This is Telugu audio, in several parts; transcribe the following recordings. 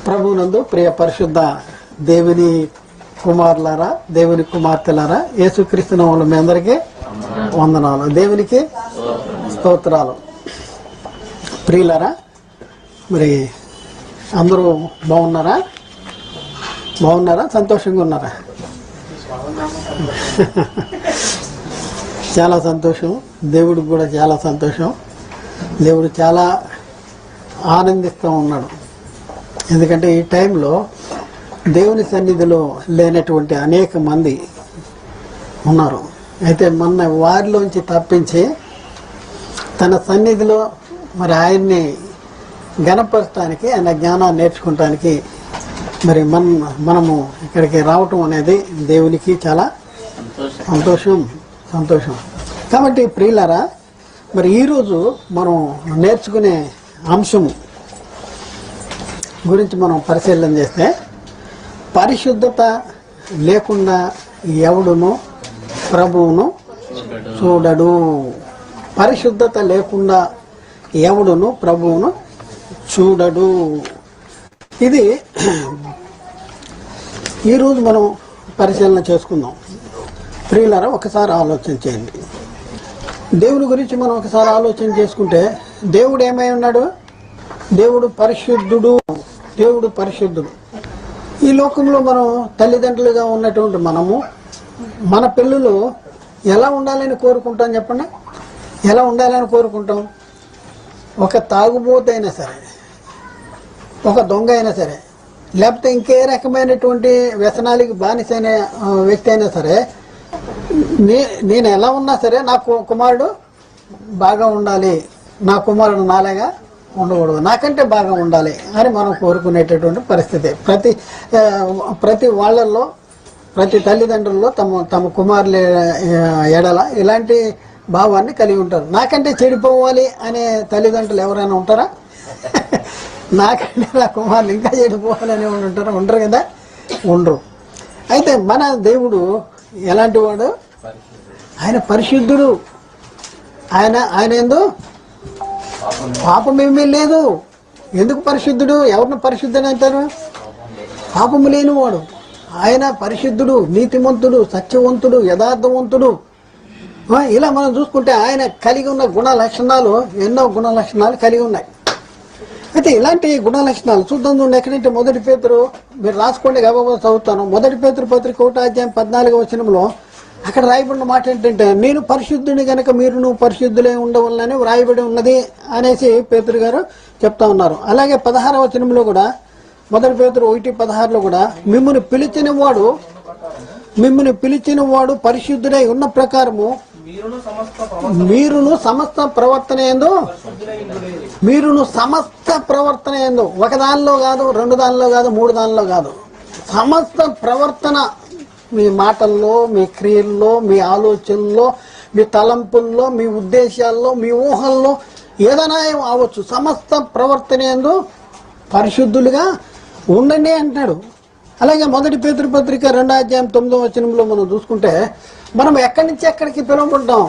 ప్రభునందు ప్రియ పరిశుద్ధ దేవుని కుమారులారా, దేవుని కుమార్తెలారా, యేసుక్రీస్తు నామములో మీ అందరికీ వందనాలు, దేవునికి స్తోత్రాలు. ప్రియులారా, మరి అందరూ బాగున్నారా? సంతోషంగా ఉన్నారా? చాలా సంతోషం. దేవుడికి కూడా చాలా సంతోషం. దేవుడు చాలా ఆనందిస్తూ ఉన్నాడు. ఎందుకంటే ఈ టైంలో దేవుని సన్నిధిలో లేనటువంటి అనేక మంది ఉన్నారు. అయితే మన వారిలోంచి తప్పించి తన సన్నిధిలో మరి ఆయన్ని గణపరచడానికి, ఆయన జ్ఞానాన్ని నేర్చుకోవటానికి మరి మనము ఇక్కడికి రావటం అనేది దేవునికి చాలా సంతోషం. కాబట్టి ప్రియులారా, మరి ఈరోజు మనం నేర్చుకునే అంశము గురించి మనం పరిశీలన చేస్తే, పరిశుద్ధత లేకుండా ఎవడును ప్రభువును చూడడు. పరిశుద్ధత లేకుండా ఎవడును ప్రభువును చూడడు. ఇది ఈరోజు మనం పరిశీలన చేసుకుందాం. ప్రియులారా, ఒకసారి ఆలోచన చేయండి. దేవుని గురించి మనం ఒకసారి ఆలోచన చేసుకుంటే, దేవుడు ఏమై ఉన్నాడు? దేవుడు పరిశుద్ధుడు. ఈ లోకంలో మనం తల్లిదండ్రులుగా ఉన్నటువంటి మనము మన పిల్లలు ఎలా ఉండాలని కోరుకుంటాం చెప్పండి? ఎలా ఉండాలని కోరుకుంటాం? ఒక తాగుబోతు అయినా సరే, ఒక దొంగ అయినా సరే, లేకపోతే ఇంకే రకమైనటువంటి వ్యసనాలకి బానిసైన వ్యక్తి అయినా సరే, నేను ఎలా ఉన్నా సరే నా కుమారుడు బాగా ఉండాలి, నా కుమారుడు నాలాగా ఉండకూడదు, నాకంటే బాగా ఉండాలి అని మనం కోరుకునేటటువంటి పరిస్థితి. ప్రతి వాళ్ళల్లో, ప్రతి తల్లిదండ్రుల్లో తమ కుమారుల ఎడల ఇలాంటి భావాన్ని కలిగి ఉంటారు. నాకంటే చెడిపోవాలి అనే తల్లిదండ్రులు ఎవరైనా ఉంటారా? నాకంటే నా కుమారులు ఇంకా చెడిపోవాలని ఉంటారు కదా? ఉండరు. అయితే మన దేవుడు ఎలాంటి వాడు? ఆయన పరిశుద్ధుడు. ఆయన ఏందో పాపమేమీ లేదు. ఎందుకు పరిశుద్ధుడు? ఎవరిని పరిశుద్ధుని అంటారు? పాపము లేనివాడు. ఆయన పరిశుద్ధుడు, నీతిమంతుడు, సత్యవంతుడు, యథార్థవంతుడు. ఇలా మనం చూసుకుంటే ఆయన కలిగి ఉన్న గుణ లక్షణాలు, ఎన్నో గుణ లక్షణాలు కలిగి ఉన్నాయి. అయితే ఇలాంటి గుణ లక్షణాలు చూద్దాం. ఎక్కడంటే 1 పేతురు, మీరు రాసుకోండి, గబగబా చదువుతాను. 1 పేతురు పత్రిక 1వ అధ్యాయం 14వ వచనంలో అక్కడ రాయబడిన మాట ఏంటంటే, నేను పరిశుద్ధుని గనక మీరును పరిశుద్ధులై ఉండవలనని వ్రాయబడి ఉన్నది అనేసి పేతురు గారు చెప్తా ఉన్నారు. అలాగే 16వ వచనంలో కూడా, 1 పేతురు 1:16లో కూడా, మిమ్మల్ని పిలిచిన వాడు పరిశుద్ధుడై ఉన్న ప్రకారము మీరును సమస్త ప్రవర్తన ఏందో, ఒక దానిలో కాదు, 2 దానిలో కాదు, 3 దానిలో కాదు, సమస్త ప్రవర్తన, మీ మాటల్లో, మీ క్రియల్లో, మీ ఆలోచనల్లో, మీ తలంపుల్లో, మీ ఉద్దేశాల్లో, మీ ఊహల్లో, ఏదైనా అవ్వచ్చు, సమస్త ప్రవర్తన యందు పరిశుద్ధులుగా ఉండండి అంటున్నాడు. అలాగే 1 పేతురు పత్రిక 2వ అధ్యాయం 9వ వచనంలో మనం చూసుకుంటే, మనం ఎక్కడి నుంచి ఎక్కడికి పిలువబడ్డాం?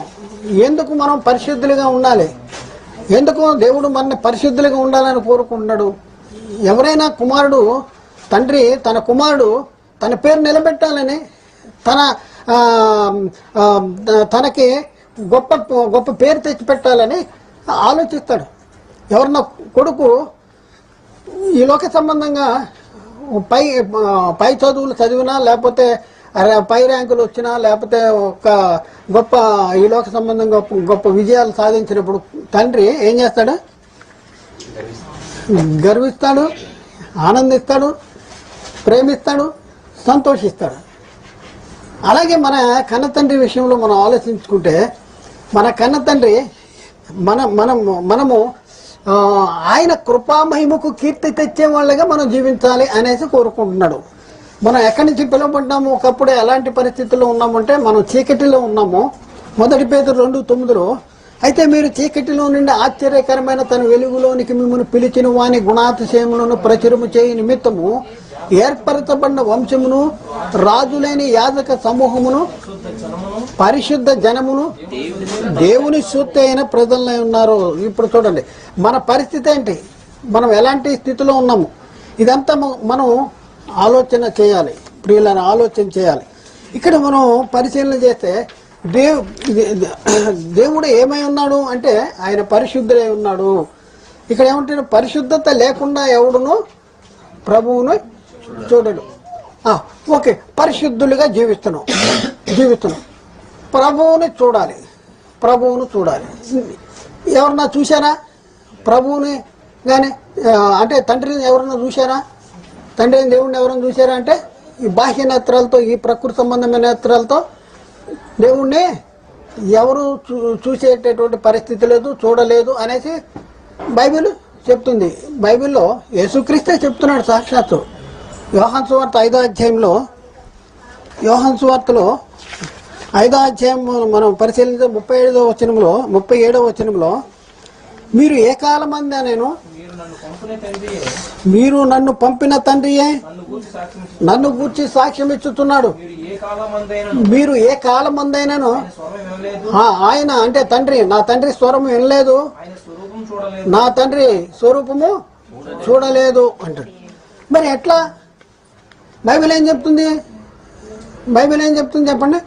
ఎందుకు మనం పరిశుద్ధులుగా ఉండాలి? ఎందుకు దేవుడు మన పరిశుద్ధులుగా ఉండాలని కోరుకుంటున్నాడు? ఎవరైనా కుమారుడు, తండ్రి తన కుమారుడు తన పేరు నిలబెట్టాలని, తనకి గొప్ప పేరు తెచ్చిపెట్టాలని ఆలోచిస్తాడు. ఎవరన్నా కొడుకు ఈ లోక సంబంధంగా పై చదువులు చదివినా, లేకపోతే పై ర్యాంకులు వచ్చినా, లేకపోతే ఒక గొప్ప ఈ లోక సంబంధంగా గొప్ప విజయాలు సాధించినప్పుడు తండ్రి ఏం చేస్తాడు? గర్విస్తాడు, ఆనందిస్తాడు, ప్రేమిస్తాడు, సంతోషిస్తాడు. అలాగే మన కన్నతండ్రి విషయంలో మనం ఆలోచించుకుంటే, మన కన్నతండ్రి మనము ఆయన కృపామహిమకు కీర్తి తెచ్చే వాళ్ళగా మనం జీవించాలి అనేసి కోరుకుంటున్నాడు. మనం ఎక్కడి నుంచి పిలువబడ్డాము? ఒకప్పుడు ఎలాంటి పరిస్థితుల్లో ఉన్నామంటే, మనం చీకటిలో ఉన్నాము. 1 పేతురు 2:9లో, అయితే మీరు చీకటిలో నుండి ఆశ్చర్యకరమైన తన వెలుగులోనికి మిమ్మల్ని పిలిచిన వాని గుణాతిశయములను ప్రచురము చేయ నిమిత్తము ఏర్పరచబడిన వంశమును, రాజులేని యాజక సమూహమును, పరిశుద్ధ జనమును, దేవుని సొత్తు అయిన ప్రజలై ఉన్నారు. ఇప్పుడు చూడండి మన పరిస్థితి ఏంటి, మనం ఎలాంటి స్థితిలో ఉన్నాము. ఇదంతా మనం ఆలోచన చేయాలి, ప్రియులను ఆలోచన చేయాలి. ఇక్కడ మనం పరిశీలన చేస్తే దేవుడు ఏమై ఉన్నాడు అంటే ఆయన పరిశుద్ధుడై ఉన్నాడు. ఇక్కడ ఏమంటే పరిశుద్ధత లేకుండా ఎవడును ప్రభువును చూడడు. ఓకే, పరిశుద్ధులుగా జీవిస్తున్నాం. ప్రభువుని చూడాలి. ఎవరన్నా చూశారా ప్రభువుని? కానీ అంటే తండ్రిని ఎవరన్నా చూశారా? తండ్రిని దేవుడిని ఎవరన్నా చూశారా అంటే ఈ బాహ్య నేత్రాలతో, ఈ ప్రకృతి సంబంధమైన నేత్రాలతో దేవుణ్ణి ఎవరు చూసేటటువంటి పరిస్థితి లేదు, చూడలేదు అనేసి బైబిల్ చెప్తుంది. బైబిల్లో యేసుక్రీస్తే చెప్తున్నాడు సాక్షాత్తు. యోహాను సువార్త 5వ అధ్యాయంలో, యోహాను సువార్తలో 5వ అధ్యాయం మనం పరిశీలించే 37వ వచనంలో మీరు ఏ కాలమందా నేను, మీరు నన్ను పంపిన తండ్రియే నన్ను గూర్చి సాక్ష్యం ఇచ్చుతున్నాడు. మీరు ఏ కాలమందైనాను ఆయన అంటే తండ్రి, నా తండ్రి స్వరం వినలేదు, నా తండ్రి స్వరూపము చూడలేదు అంటాడు. మరి ఎట్లా? బైబిల్ ఏం చెప్తుంది చెప్పండి?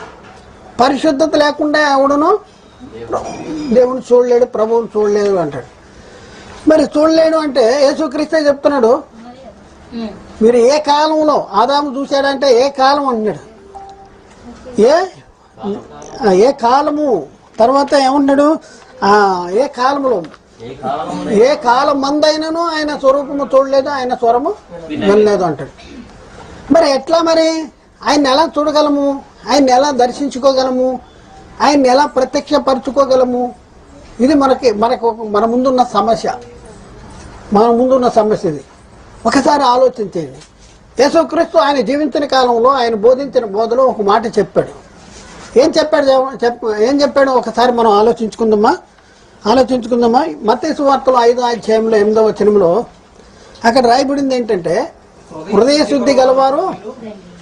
పరిశుద్ధత లేకుండా ఎవడును దేవుని చూడలేడు, ప్రభువుని చూడలేదు అంటాడు. మరి చూడలేడు అంటే యేసుక్రీస్తే చెప్తున్నాడు. మీరు ఏ కాలంలో ఆదాము చూశాడంటే ఏ కాలం అంటున్నాడు, ఏ కాలము తర్వాత ఏమన్నాడు, ఏ కాలంలో, ఏ కాలం మందైనను ఆయన స్వరూపము చూడలేదు, ఆయన స్వరము వినలేదు అంటాడు. మరి ఎట్లా? మరి ఆయన్ని ఎలా చూడగలము? ఆయన్ని ఎలా దర్శించుకోగలము? ఆయన్ని ఎలా ప్రత్యక్షపరచుకోగలము? ఇది మన ముందున్న సమస్య ఇది. ఒకసారి ఆలోచించండి. యేసుక్రీస్తు ఆయన జీవించిన కాలంలో ఆయన బోధించిన బోధలో ఒక మాట చెప్పాడు. ఏం చెప్పాడు ఒకసారి మనం ఆలోచించుకుందామా? మత్తయి సువార్తలో 5వ అధ్యాయంలో 8వ వచనంలో అక్కడ రాయబడింది ఏంటంటే, హృదయ శుద్ధి గలవారు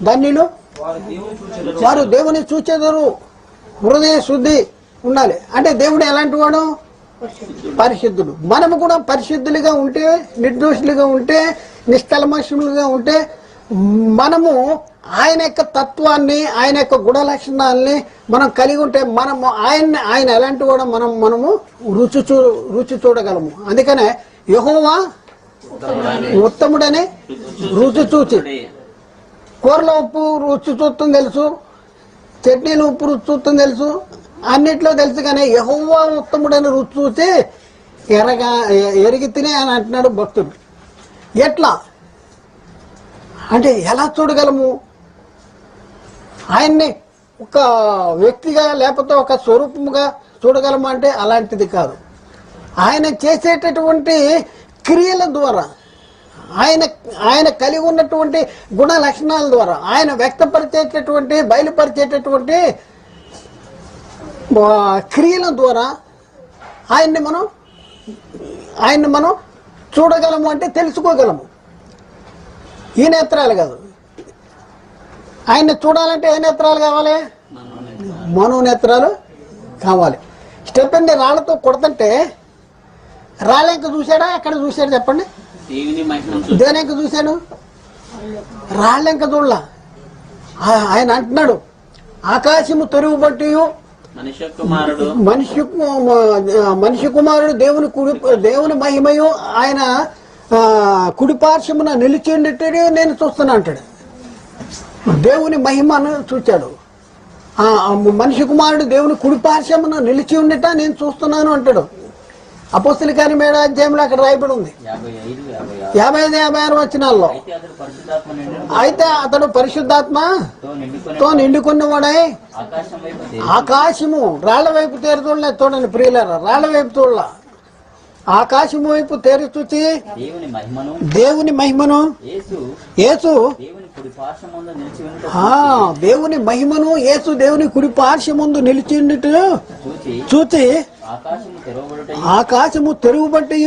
ధన్యులు, వారు దేవుని చూచెదరు. హృదయ శుద్ధి ఉండాలి అంటే దేవుడు ఎలాంటి వాడు? పరిశుద్ధుడు. మనము కూడా పరిశుద్ధులుగా ఉంటే, నిర్దోషులుగా ఉంటే, నిష్కల్మషులుగా ఉంటే, మనము ఆయన యొక్క తత్వాన్ని, ఆయన యొక్క గుణ లక్షణాలని మనం కలిగి ఉంటే మనము ఆయన ఎలాంటి వాడు మనము రుచి చూడగలము. అందుకనే యెహోవా ఉత్తముడని రుచి చూచి, కూరలో ఉప్పు రుచి చూస్తుంది తెలుసు, చట్నీలు ఉప్పు రుచి చూస్తుంది తెలుసు, అన్నిట్లో తెలుసు. కానీ యెహోవా ఉత్తముడని రుచి చూసి ఎరిగి తినే అని అంటున్నాడు భక్తుడు. ఎట్లా అంటే ఎలా చూడగలము ఆయన్ని? ఒక వ్యక్తిగా లేకపోతే ఒక స్వరూపముగా చూడగలము అంటే అలాంటిది కాదు. ఆయన చేసేటటువంటి క్రియల ద్వారా, ఆయన కలిగి ఉన్నటువంటి గుణ లక్షణాల ద్వారా, ఆయన వ్యక్తపరిచేటటువంటి, బయలుపరిచేటటువంటి క్రియల ద్వారా ఆయన్ని మనం చూడగలము అంటే తెలుసుకోగలము. ఈ నేత్రాలు కాదు. ఆయన్ని చూడాలంటే ఏ నేత్రాలు కావాలి? మనోనేత్రాలు కావాలి. స్టెఫెన్ని రాళ్లతో కొడుతుంటే రాళ్ళెంక చూశాడా? ఎక్కడ చూశాడు చెప్పండి? దేనింక చూశాడు? రాళ్ళెంక చూడలా. ఆయన అంటున్నాడు, ఆకాశము తెరువు బట్టి మనిషి కుమారుడు దేవుని మహిమయు ఆయన కుడిపార్శ్వమున నిలిచిండేటది నేను చూస్తున్నా అంటాడు. దేవుని మహిమను చూచాడు. మనిషి కుమారుడు దేవుని కుడిపార్శ్వమున నిలిచి ఉండేట నేను చూస్తున్నాను అంటాడు. అపోస్తల కార్యం 7వ అధ్యాయంలో అక్కడ రాయబడి ఉంది 55-56 వచనాల్లో. అయితే అతడు పరిశుద్ధాత్మతో నిండుకున్నవాడై ఆకాశము రాళ్ల వైపు తేరి చూడలేదు. చూడండి ప్రియులారా, రాళ్ల వైపు చూడలా, ఆకాశము వైపు తేరి చూచి దేవుని మహిమను యేసు దేవుని మహిమను యేసు దేవుని కుడి పార్శ్వమందు నిలిచిండుట చూచి ఆకాశము తెరువబట్టి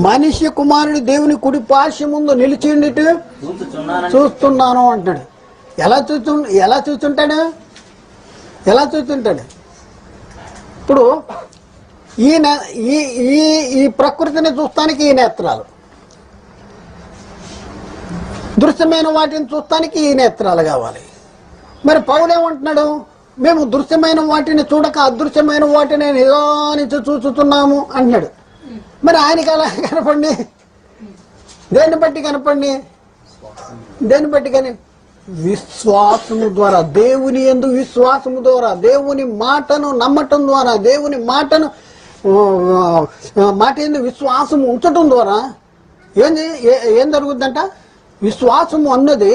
మనిషి కుమారుడు దేవుని కుడి పార్శ్వమందు నిలిచిండుట చూస్తున్నాను అంటాడు. ఎలా చూస్తుంటాడు? ఇప్పుడు ఈ ప్రకృతిని చూస్తానికి ఈ నేత్రాలు, దృశ్యమైన వాటిని చూస్తానికి ఈ నేత్రాలు కావాలి. మరి పౌలు ఏమంటున్నాడు? మేము దృశ్యమైన వాటిని చూడక అదృశ్యమైన వాటిని నిదానించి చూస్తున్నాము అంటున్నాడు. మరి ఆయనకి అలా కనపడి దేన్ని బట్టి కనపడి దేన్ని బట్టి కానీ విశ్వాసము ద్వారా, దేవుని యందు విశ్వాసము ద్వారా, దేవుని మాటను నమ్మటం ద్వారా, దేవుని మాటను మాట యందు విశ్వాసము ఉంచటం ద్వారా ఏం జరుగుద్దంట? విశ్వాసము అన్నది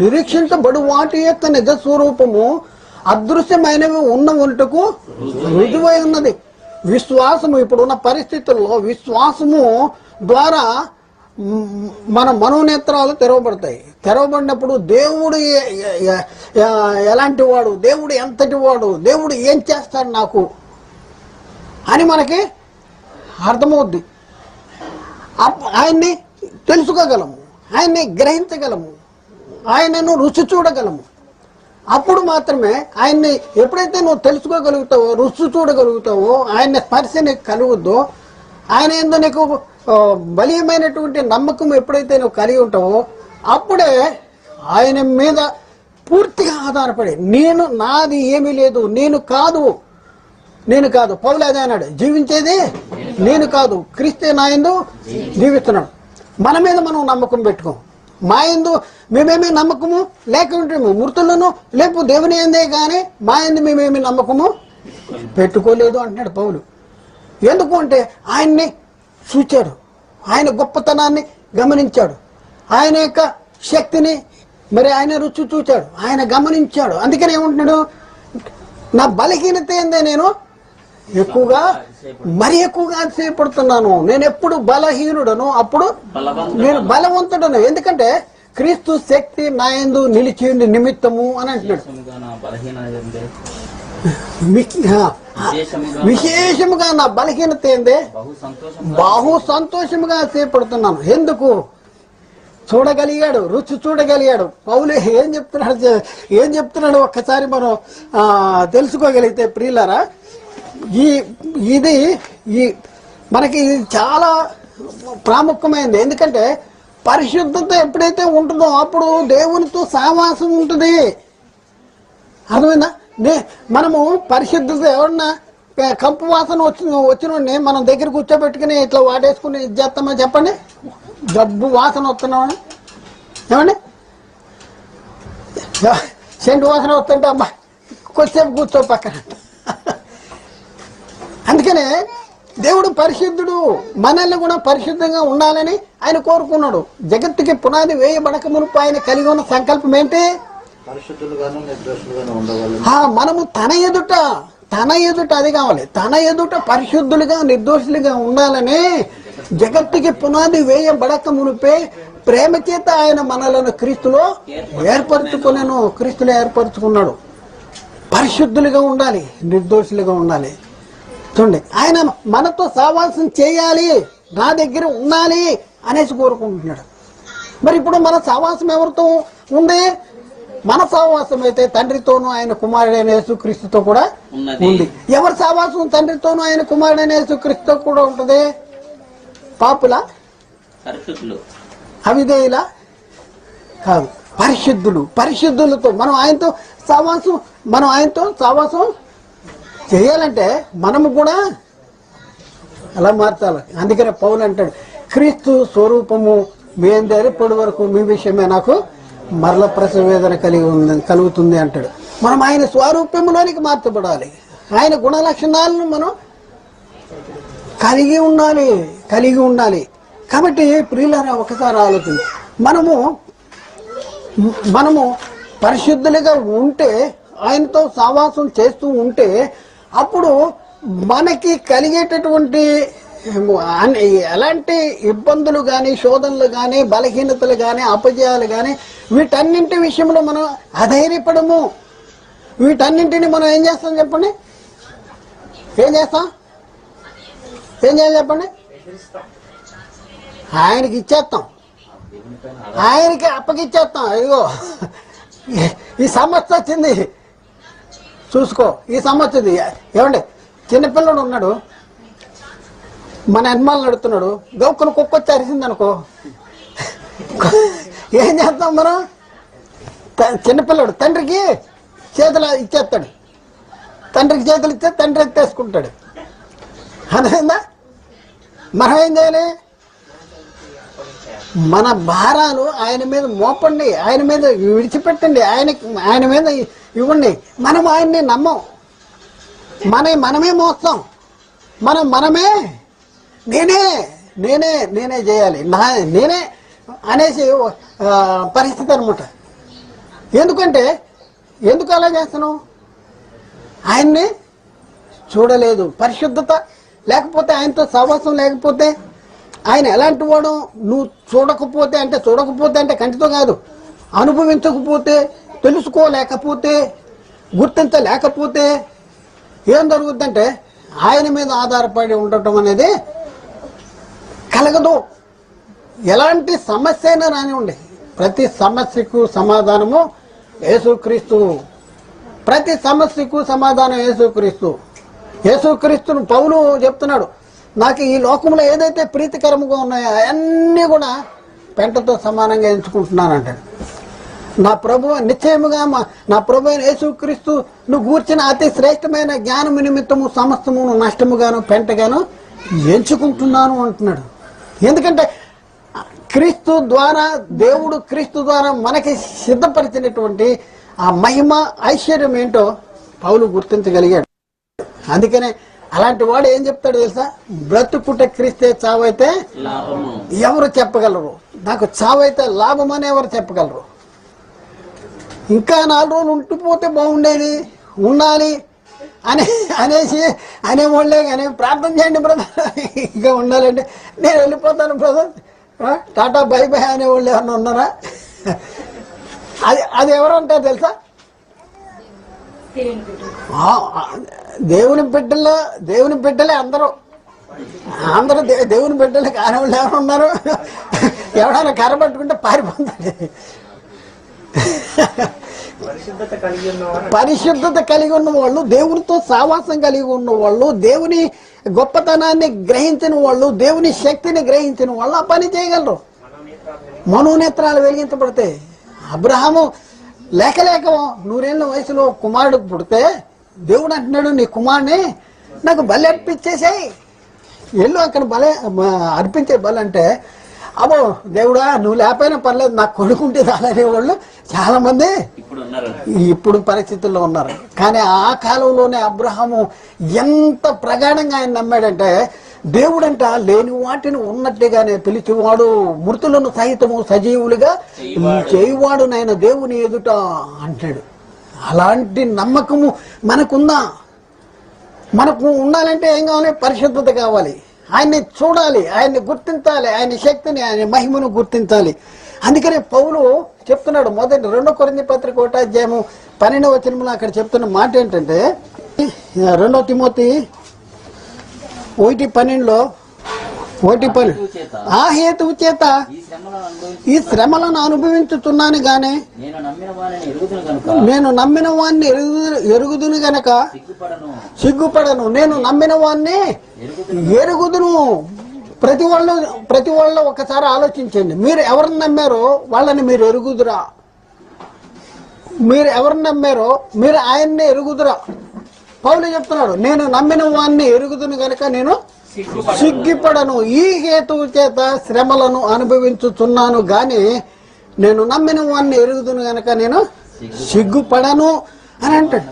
నిరీక్షించబడు వాటి యొక్క నిజ స్వరూపము అదృశ్యమైనవి ఉన్న వంటకు రుజువై ఉన్నది. విశ్వాసము ఇప్పుడున్న పరిస్థితుల్లో విశ్వాసము ద్వారా మన మనోనేత్రాలు తెరవబడతాయి. తెరవబడినప్పుడు దేవుడు ఎలాంటి వాడు, దేవుడు ఎంతటి వాడు, దేవుడు ఏం చేస్తాడు నాకు అని మనకి అర్థమవుద్ది. ఆయన్ని తెలుసుకోగలము, ఆయన్ని గ్రహించగలము, ఆయనను రుచి చూడగలము. అప్పుడు మాత్రమే ఆయన్ని ఎప్పుడైతే నువ్వు తెలుసుకోగలుగుతావో, రుచి చూడగలుగుతావో, ఆయన స్పర్శ నీకు కలుగుద్దో, ఆయన ఏందో నీకు బలీయమైనటువంటి నమ్మకం ఎప్పుడైతే నువ్వు కలిగి ఉంటావో అప్పుడే ఆయన మీద పూర్తిగా ఆధారపడి నాది ఏమీ లేదు, నేను కాదు పౌలు అదే అన్నాడు, జీవించేది నేను కాదు, క్రీస్తే నా యందు జీవిస్తున్నాడు. మన మీద మనం నమ్మకం పెట్టుకోం. మా యందు మేమేమీ నమ్మకము లేకుంటే మృతులను లేపు దేవుని యందే కానీ మా యందు మేమేమి నమ్మకము పెట్టుకోలేదు అంటున్నాడు పౌలు. ఎందుకు అంటే ఆయన్ని చూచాడు, ఆయన గొప్పతనాన్ని గమనించాడు, ఆయన యొక్క శక్తిని మరి ఆయన రుచి చూచాడు, ఆయన గమనించాడు. అందుకని ఏమంటున్నాడు? నా బలహీనత ఏందే నేను మరి ఎక్కువగా అతిశయపడుతున్నాను. నేను ఎప్పుడు బలహీనుడను అప్పుడు నేను బలవంతుడను. ఎందుకంటే క్రీస్తు శక్తి నా యందు నిలిచి నిమిత్తము అని అంటున్నాడు. విశేషముగా నా బలహీనత ఏందే బహు సంతోషముగా అతిశయపడుతున్నాను. ఎందుకు? చూడగలిగాడు, రుచి చూడగలిగాడు. పౌలు ఏం చెప్తున్నాడు ఒక్కసారి మనం తెలుసుకోగలిగితే ప్రియులారా, మనకి చాలా ప్రాముఖ్యమైనది. ఎందుకంటే పరిశుద్ధత ఎప్పుడైతే ఉంటుందో అప్పుడు దేవునితో సహవాసం ఉంటుంది. అర్థమైందా? మనము పరిశుద్ధత ఎవరన్నా కంపు వాసన వచ్చిన మనం దగ్గర కూర్చోబెట్టుకుని ఇట్లా వాటేసుకుని ఇది చేస్తామని చెప్పండి, గబ్బు వాసన వస్తున్నామని ఏమండి, సెంటు వాసన వస్తుంటే అబ్బా కొద్దిసేపు కూర్చో పక్కన. అందుకనే దేవుడు పరిశుద్ధుడు, మనల్ని కూడా పరిశుద్ధంగా ఉండాలని ఆయన కోరుకున్నాడు. జగత్తుకి పునాది వేయబడక మునుపు ఆయన కలిగి ఉన్న సంకల్పం ఏంటి? మనము తన ఎదుట అది కావాలి, తన ఎదుట పరిశుద్ధులుగా నిర్దోషులుగా ఉండాలని జగత్తుకి పునాది వేయబడక మునిపే ప్రేమ చేత ఆయన మనలను క్రీస్తులో ఏర్పరచుకున్నాడు. పరిశుద్ధులుగా ఉండాలి, నిర్దోషులుగా ఉండాలి. చూడండి, ఆయన మనతో సహవాసం చేయాలి, నా దగ్గర ఉండాలి అనేసి కోరుకుంటున్నాడు. మరి ఇప్పుడు మన సహవాసం ఎవరితో ఉంది? మన సహవాసం అయితే తండ్రితోనూ ఆయన కుమారుడైన యేసుక్రీస్తుతో కూడా ఉంది. ఎవరి సహవాసం తండ్రితోనూ ఆయన కుమారుడైన యేసుక్రీస్తుతో కూడా ఉంటుంది? పాపుల, అవిధేయుల కాదు, పరిశుద్ధులతో మనం ఆయనతో సహవాసం చేయాలంటే మనము కూడా అలా మార్చాలి. అందుకనే పౌలు అంటాడు, క్రీస్తు స్వరూపము మీ అందరి ఇప్పటి వరకు మీ విషయమే నాకు మరల ప్రసవ వేదన కలుగుతుంది అంటాడు. మనం ఆయన స్వరూపంలోనికి మార్చబడాలి. ఆయన గుణ లక్షణాలను మనం కలిగి ఉండాలి. కాబట్టి ప్రియులారా, ఒకసారి ఆలోచించి మనము పరిశుద్ధులుగా ఉంటే, ఆయనతో సహవాసం చేస్తూ ఉంటే అప్పుడు మనకి కలిగేటటువంటి ఎలాంటి ఇబ్బందులు కానీ, శోధనలు కానీ, బలహీనతలు కానీ, అపజయాలు కానీ వీటన్నింటి విషయంలో మనం అధైర్యపడము. వీటన్నింటిని మనం ఏం చేస్తాం చెప్పండి? ఏం చేయాలి చెప్పండి? ఆయనకి ఇచ్చేస్తాం, ఆయనకి అప్పగిచ్చేస్తాం. ఇదిగో ఈ సమస్య వచ్చింది చూసుకో, ఈ సమస్య ఇది. ఏమండి, చిన్నపిల్లడు ఉన్నాడు, మన యజమానులు నడుతున్నాడు, గౌక్కును కుక్క వచ్చి అరిసింది అనుకో, ఏం చేస్తాం మనం? చిన్నపిల్లడు తండ్రికి చేతులు ఇచ్చేస్తాడు, తండ్రికి చేతులు ఇస్తే తండ్రి ఎత్తేసుకుంటాడు. అర్థమైందా? మనం ఏం చేయాలి? మన భారాలు ఆయన మీద మోపండి, ఆయన మీద విడిచిపెట్టండి, ఆయన మీద ఇవ్వండి. మనం ఆయన్ని నమ్మం, మనమే మోస్తాం, మనమే నేనే చేయాలి, నేనే అనేసి పరిస్థితి అనమాట. ఎందుకు అలా చేస్తున్నావు? ఆయన్ని చూడలేదు, పరిశుద్ధత లేకపోతే, ఆయనతో సహవాసం లేకపోతే, ఆయన ఎలాంటి వాడు నువ్వు చూడకపోతే అంటే కంటితో కాదు, అనుభవించకపోతే, తెలుసుకోలేకపోతే, గుర్తించలేకపోతే ఏం జరుగుద్దంటే ఆయన మీద ఆధారపడి ఉండటం అనేది కలగదు. ఎలాంటి సమస్య అయినా రానివ్వండి, ప్రతి సమస్యకు సమాధానము యేసుక్రీస్తు. ప్రతి సమస్యకు సమాధానం యేసుక్రీస్తు. యేసుక్రీస్తును పౌలు చెప్తున్నాడు, నాకు ఈ లోకంలో ఏదైతే ప్రీతికరముగా ఉన్నాయో అవన్నీ కూడా పెంటతో సమానంగా ఎంచుకుంటున్నానంటాడు. నా ప్రభు నిశ్చయముగా నా ప్రభు అయిన యేసుక్రీస్తును గూర్చిన అతి శ్రేష్టమైన జ్ఞానము నిమిత్తము సమస్తమును నష్టముగాను పెంటగాను ఎంచుకుంటున్నాను అంటున్నాడు. ఎందుకంటే దేవుడు క్రీస్తు ద్వారా మనకి సిద్ధపరిచినటువంటి ఆ మహిమ ఐశ్వర్యం ఏంటో పౌలు గుర్తించగలిగాడు. అందుకనే అలాంటి వాడు ఏం చెప్తాడు తెలుసా? బ్రతుకుట క్రీస్తే చావైతే ఎవరు చెప్పగలరు, నాకు చావైతే లాభం అని ఎవరు చెప్పగలరు? ఇంకా 4 రోజులు ఉండిపోతే బాగుండేది, ఉండాలి అనేవాళ్ళే కానీ ప్రార్థన చేయండి బ్రదర్ ఇంకా ఉండాలంటే నేను వెళ్ళిపోతాను బ్రదర్, టాటా బై బై అనేవాళ్ళు ఏమన్నా ఉన్నారా? అది ఎవరు అంటారు తెలుసా? దేవుని బిడ్డలే అందరూ దేవుని బిడ్డలే కాని వాళ్ళు ఎవరు ఉన్నారు? ఎవడైనా కర్ర పట్టుకుంటే పారిపోతుంది. పరిశుద్ధత కలిగి ఉన్న వాళ్ళు, దేవునితో సావాసం కలిగి ఉన్న వాళ్ళు, దేవుని గొప్పతనాన్ని గ్రహించిన వాళ్ళు, దేవుని శక్తిని గ్రహించిన వాళ్ళు ఆ పని చేయగలరు. మనోనేత్రాలు వెలిగించబడతాయి. అబ్రహాము లేక 100 ఏళ్ల వయసులో కుమారుడు పుడితే దేవుడు అంటున్నాడు, నీ కుమారుని నాకు బలి అర్పించేసాయి, ఎల్లు అక్కడ అర్పించే బలి అంటే, అబ్బో దేవుడా నువ్వు లేకపోయినా పర్లేదు నాకు కొడుకుంటే చాలనే వాళ్ళు చాలా మంది ఇప్పుడు పరిస్థితుల్లో ఉన్నారు. కానీ ఆ కాలంలోనే అబ్రహాము ఎంత ప్రగాఢంగా ఆయన నమ్మాడంటే, దేవుడంట లేని వాటిని ఉన్నట్టుగానే పిలిచేవాడు, మృతులను సహితము సజీవులుగా చేయువాడు నాయన దేవుని ఎదుట అంటాడు. అలాంటి నమ్మకము మనకుందా? మనకు ఉండాలంటే ఏం కావాలి? పరిశుద్ధత కావాలి. ఆయన్ని చూడాలి, ఆయన్ని గుర్తించాలి, ఆయన శక్తిని, ఆయన మహిమను గుర్తించాలి. అందుకనే పౌలు చెప్తున్నాడు, 2 కొరింథీ పత్రిక 1వ అధ్యాయము 12వ వచనంలో అక్కడ చెప్తున్న మాట ఏంటంటే, 2 తిమోతి 1:12 ఆ హేతువు చేత ఈ శ్రమలను అనుభవించుతున్నాను గానే నేను నమ్మిన వాణ్ణి ఎరుగుదును గనక సిగ్గుపడను. నేను నమ్మిన వాణ్ణి ఎరుగుదును. ప్రతి వాళ్ళు ఒకసారి ఆలోచించండి, మీరు ఎవరిని నమ్మారో వాళ్ళని మీరు ఎరుగుదురా? మీరు ఎవరిని నమ్మారో మీరు ఆయన్ని ఎరుగుదురా? పౌలు చెప్తున్నాడు, నేను నమ్మిన వాణ్ణి ఎరుగుదును గనక నేను సిగ్గుపడను. ఈ హేతువు చేత శ్రమలను అనుభవించుతున్నాను గాని నేను నమ్మిన వాణ్ణి ఎరుగుదును గనక నేను సిగ్గుపడను అని అంటాడు.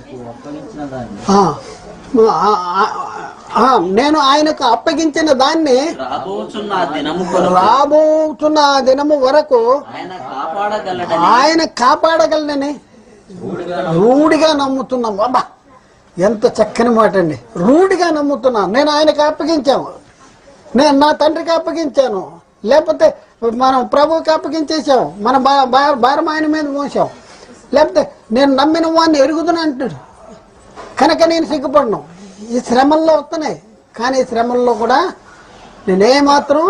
నేను ఆయనకు అప్పగించిన దాన్ని రాబోతున్న దినము వరకు ఆయన కాపాడగలనని రూఢిగా నమ్ముతున్నాం. బాబా ఎంత చక్కని మాట అండి. రూఢిగా నమ్ముతున్నాను. నేను ఆయనకు అప్పగించాను, నేను నా తండ్రికి అప్పగించాను, లేకపోతే మనం ప్రభువుకి అప్పగించేసాం, మన భారం ఆయన మీద మోసాం, లేకపోతే నేను నమ్మిన వాడిని ఎరుగుదును అంటాడు కనుక నేను సిగ్గుపడను. ఈ శ్రమల్లో వస్తున్నాయి, కానీ ఈ శ్రమల్లో కూడా నేనేమాత్రం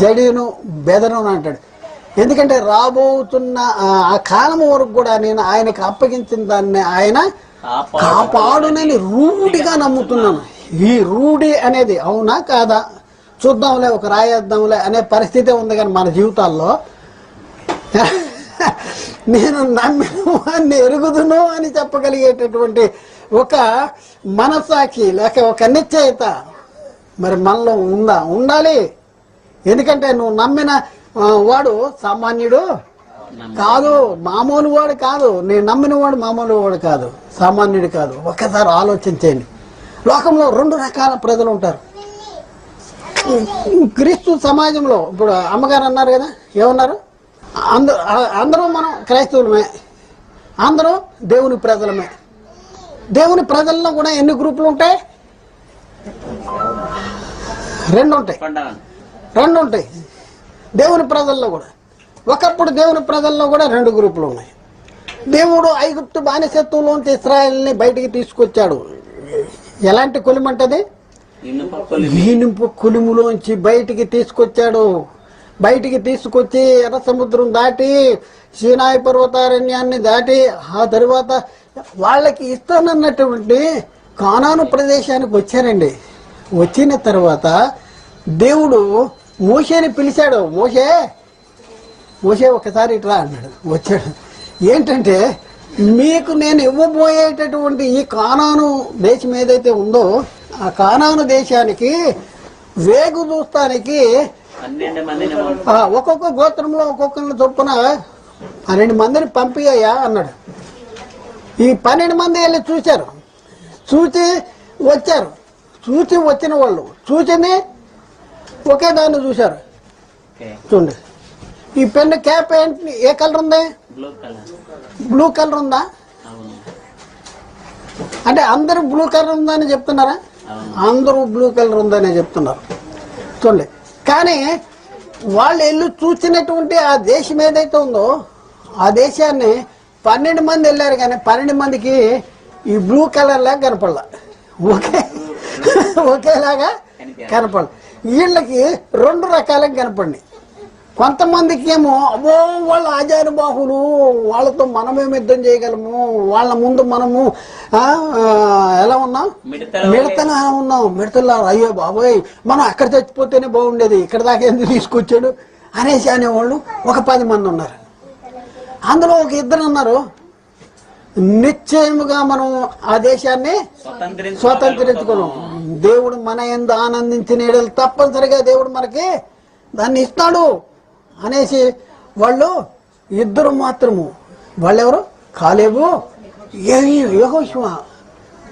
జడిను బెదను అంటాడు. ఎందుకంటే రాబోతున్న ఆ కాలం వరకు కూడా నేను ఆయనకు అప్పగించిన దాన్ని ఆయన కాపాడునని రూఢిగా నమ్ముతున్నాను. ఈ రూఢి అనేది అవునా కాదా చూద్దాంలే, ఒక రాయేద్దాంలే అనే పరిస్థితి ఉంది. కానీ మన జీవితాల్లో నేను నమ్మిన వాడిని ఎరుగుదును అని చెప్పగలిగేటటువంటి ఒక మనస్సాక్షి లేక ఒక నిశ్చయిత మరి మనలో ఉండాలి. ఎందుకంటే నువ్వు నమ్మిన వాడు సామాన్యుడు కాదు, మామూలు వాడు కాదు. నేను నమ్మిన వాడు మామూలు వాడు కాదు, సామాన్యుడు కాదు. ఒక్కసారి ఆలోచించండి. లోకంలో 2 రకాల ప్రజలు ఉంటారు. క్రీస్తు సమాజంలో ఇప్పుడు అమ్మగారు అన్నారు కదా, ఏమన్నారు? అందరూ మనం క్రైస్తవులమే, అందరూ దేవుని ప్రజలమే. దేవుని ప్రజల్లో కూడా ఎన్ని గ్రూపులు ఉంటాయి? 2 ఉంటాయి. 2 ఉంటాయి దేవుని ప్రజల్లో కూడా. ఒకప్పుడు దేవుని ప్రజల్లో కూడా 2 గ్రూపులు ఉన్నాయి. దేవుడు ఐగుప్తు బానిసత్వంలోంచి ఇశ్రాయేల్ని బయటికి తీసుకొచ్చాడు. ఎలాంటి కొలిమంటది? ఇనుప కొలిములోంచి బయటికి తీసుకొచ్చాడు. బయటికి తీసుకొచ్చి ఎర్ర సముద్రం దాటి సీనాయి పర్వతారణ్యాన్ని దాటి ఆ తరువాత వాళ్ళకి ఇస్తానన్నటువంటి కానాను ప్రదేశానికి వచ్చారండి. వచ్చిన తర్వాత దేవుడు మోషేని పిలిచాడు. మోషే ఒకసారి ఇట్రా అన్నాడు. వచ్చాడు. ఏంటంటే మీకు నేను ఇవ్వబోయేటటువంటి ఈ కానాను దేశం ఏదైతే ఉందో ఆ కానాను దేశానికి వేగు చూస్తానికి ఒక్కొక్క గోత్రంలో ఒక్కొక్కరిని చొప్పున 12 మందిని పంపియ్యా అన్నాడు. ఈ 12 మంది వెళ్ళి చూశారు. చూసి వచ్చారు. చూసి వచ్చిన వాళ్ళు చూసింది ఒకే దాన్ని చూశారు. చూడండి, ఈ పెన్ క్యాప్ ఏంటి? ఏ కలర్ ఉంది? బ్లూ కలర్ ఉందా? అంటే అందరూ బ్లూ కలర్ ఉందని చెప్తున్నారా? అందరూ బ్లూ కలర్ ఉందని చెప్తున్నారు. చూడండి, కానీ వాళ్ళు వెళ్ళి చూసినటువంటి ఆ దేశం ఏదైతే ఉందో ఆ దేశాన్ని 12 మంది వెళ్ళారు. కానీ 12 మందికి ఈ బ్లూ కలర్ లాగా కనపడలా, ఒకేలాగా కనపడ. వీళ్ళకి 2 రకాలుగా కనపడినాయి. కొంతమందికి ఏమో అబ్బో వాళ్ళ ఆజానుబాహులు, వాళ్ళతో మనమేం యుద్ధం చేయగలము, వాళ్ళ ముందు మనము ఎలా ఉన్నాం? మిడతలా ఉన్నాం. మిడతలా, అయ్యో బాబోయ్ మనం అక్కడ చచ్చిపోతేనే బాగుండేది, ఇక్కడ దాకా ఎందుకు తీసుకొచ్చాడు అనేసి అనేవాళ్ళు ఒక 10 మంది ఉన్నారు. అందులో ఒక 2 అన్నారు నిశ్చయముగా మనం ఆ దేశాన్ని స్వతంత్రించుకున్నాం. దేవుడు మన యందు ఆనందించిన తప్పనిసరిగా దేవుడు మనకి దాన్ని ఇస్తాడు అనేసి వాళ్ళు 2 మాత్రము. వాళ్ళెవరు? కాలేబు, యెహోషువ.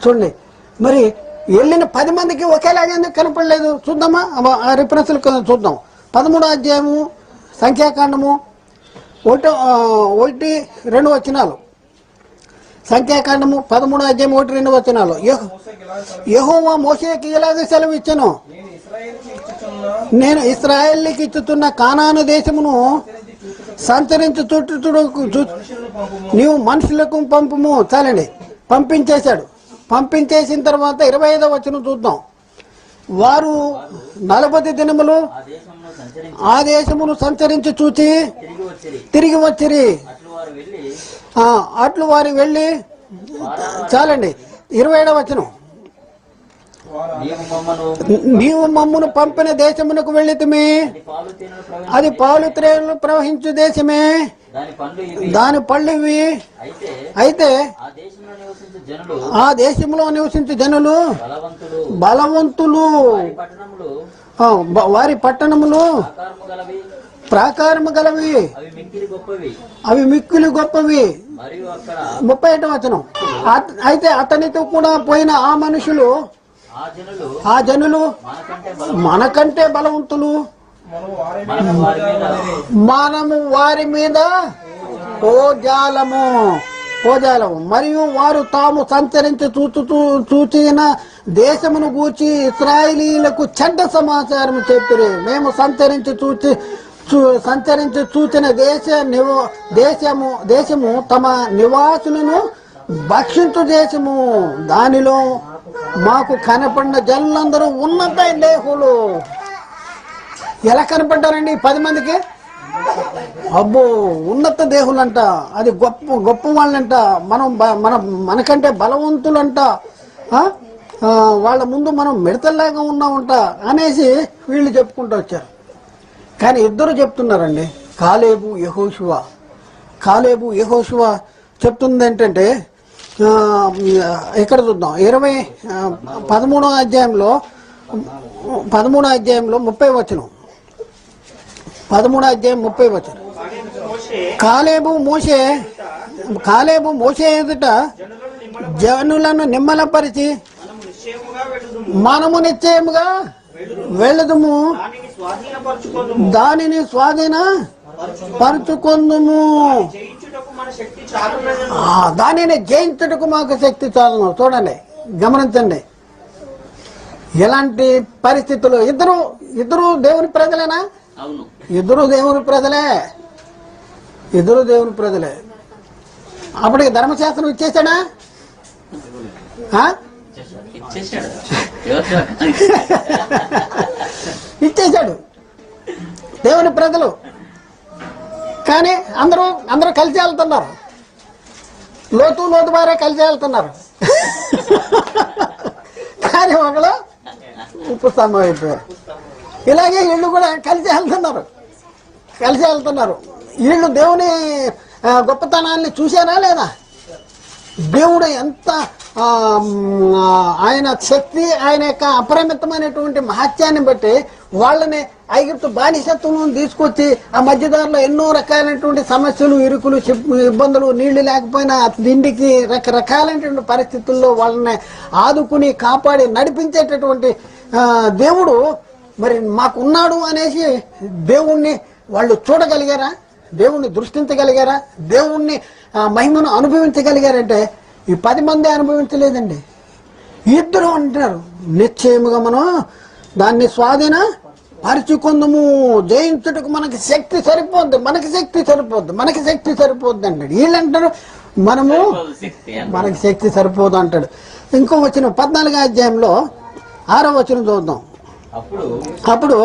చూడండి, మరి వెళ్ళిన 10 మందికి ఒకేలాగా ఎందుకు కనపడలేదు? చూద్దామా ఆ రిఫరెన్స్లు చూద్దాం. 13వ అధ్యాయము సంఖ్యాకాండము 1-2 వచనాలు. సంఖ్యాకాండము 13వ అధ్యాయం 1-2 వచనాలు. యెహోవా మోషేకి ఇలాగ సెలవు ఇచ్చెను, నేను ఇశ్రాయేలుకి ఇచ్చుతున్న కానాను దేశమును సంచరించు చుట్టూ నీవు మనుషులకు పంపుము. చాలండి, పంపించేశాడు. పంపించేసిన తర్వాత 25వ వచనం చూద్దాం. వారు 40 దినములు ఆ దేశమును సంచరించి చూచి తిరిగి వచ్చిరి. అట్లు వారు వెళ్ళి, చాలండి 27వ వచనం, నీవు మమ్మను పంపిన దేశమునకు వెళ్ళితిమి, అది పాలు తేనెలు ప్రవహించు దేశమే, దాని పళ్ళు ఇవి. అయితే ఆ దేశంలో నివసించే జనులు బలవంతులు, వారి పట్టణములు ప్రాకారము గలవి, అవి మిక్కిలి గొప్పవి. 31వ వచనం, అయితే అతనితో కూడా పోయిన ఆ మనుషులు ఆ జనులు మనకంటే బలవంతులు, మనము వారి మీద ఓజాలము మరియు వారు తాము సంచరించి చూచిన దేశమును గూర్చి ఇశ్రాయేలీయులకు చెడ్డ సమాచారం చెప్పిరి. మేము సంచరించి చూచిన దేశము తమ నివాసులను భక్షించు దేశము, దానిలో మాకు కనపడిన జనులందరూ ఉన్నత దేహులు. ఎలా కనపడ్డారండి 10 మందికి? అబ్బో ఉన్నత దేహులంట, అది గొప్ప వాళ్ళంట, మనకంటే బలవంతులంట, వాళ్ళ ముందు మనం మిడతల్లాగా ఉన్నామంట అనేసి వీళ్ళు చెప్పుకుంటూ వచ్చారు. కానీ 2 చెప్తున్నారండి కాలేబు యెహోషువ చెప్తుంది ఏంటంటే ఎక్కడ చూద్దాం 13వ అధ్యాయంలో 30 వచనం 13వ అధ్యాయం 30 వచనం కాలేబు మోషే ఎదుట జనులను నిమ్మలపరిచి మనము నిశ్చయముగా వెళ్ళదుము దానిని స్వాధీన పరుచుకొందుము దానిని జయించుటకు మాకు శక్తి చాలను. చూడండి, గమనించండి, ఎలాంటి పరిస్థితులు. ఇద్దరు దేవుని ప్రజలేనా? ఇద్దరు దేవుని ప్రజలే. అప్పటికి ధర్మశాస్త్రం ఇచ్చేసాడా? ఇచ్చేశాడు దేవుని ప్రజలు. కానీ అందరూ కలిసి వెళ్తున్నారు. లోతు భార్య కలిసి వెళ్తున్నారు. కానీ ఒకళ్ళు ఉప్పు స్తంభం అయిపోయారు. ఇలాగే వీళ్ళు కూడా కలిసి వెళ్తున్నారు. వీళ్ళు దేవుని గొప్పతనాన్ని చూశారా లేదా? దేవుడు ఎంత ఆయన శక్తి, ఆయన యొక్క అపరిమితమైనటువంటి మహత్యాన్ని బట్టి వాళ్ళని ఐగుప్తు బానిసత్వం తీసుకొచ్చి ఆ మధ్యదారిలో ఎన్నో రకాలైనటువంటి సమస్యలు, ఇరుకులు, ఇబ్బందులు, నీళ్లు లేకపోయినా తిండికి రకరకాలైనటువంటి పరిస్థితుల్లో వాళ్ళని ఆదుకుని కాపాడి నడిపించేటటువంటి దేవుడు మరి మాకున్నాడు అనేసి దేవుణ్ణి వాళ్ళు చూడగలిగారా? దేవుణ్ణి దృష్టించగలిగారా? దేవుణ్ణి మహిమను అనుభవించగలిగారంటే ఈ 10 మంది అనుభవించలేదండి. ఇద్దరు అంటున్నారు, నిశ్చయముగా మనం దాన్ని స్వాధీన పరుచుకుందాము, జయించుటకు మనకి శక్తి సరిపోద్ది అంటాడు. వీళ్ళంటారు మనకి శక్తి సరిపోదు అంటాడు. ఇంకో వచ్చిన 14వ అధ్యాయంలో 6వ వచనం చూద్దాం. అప్పుడు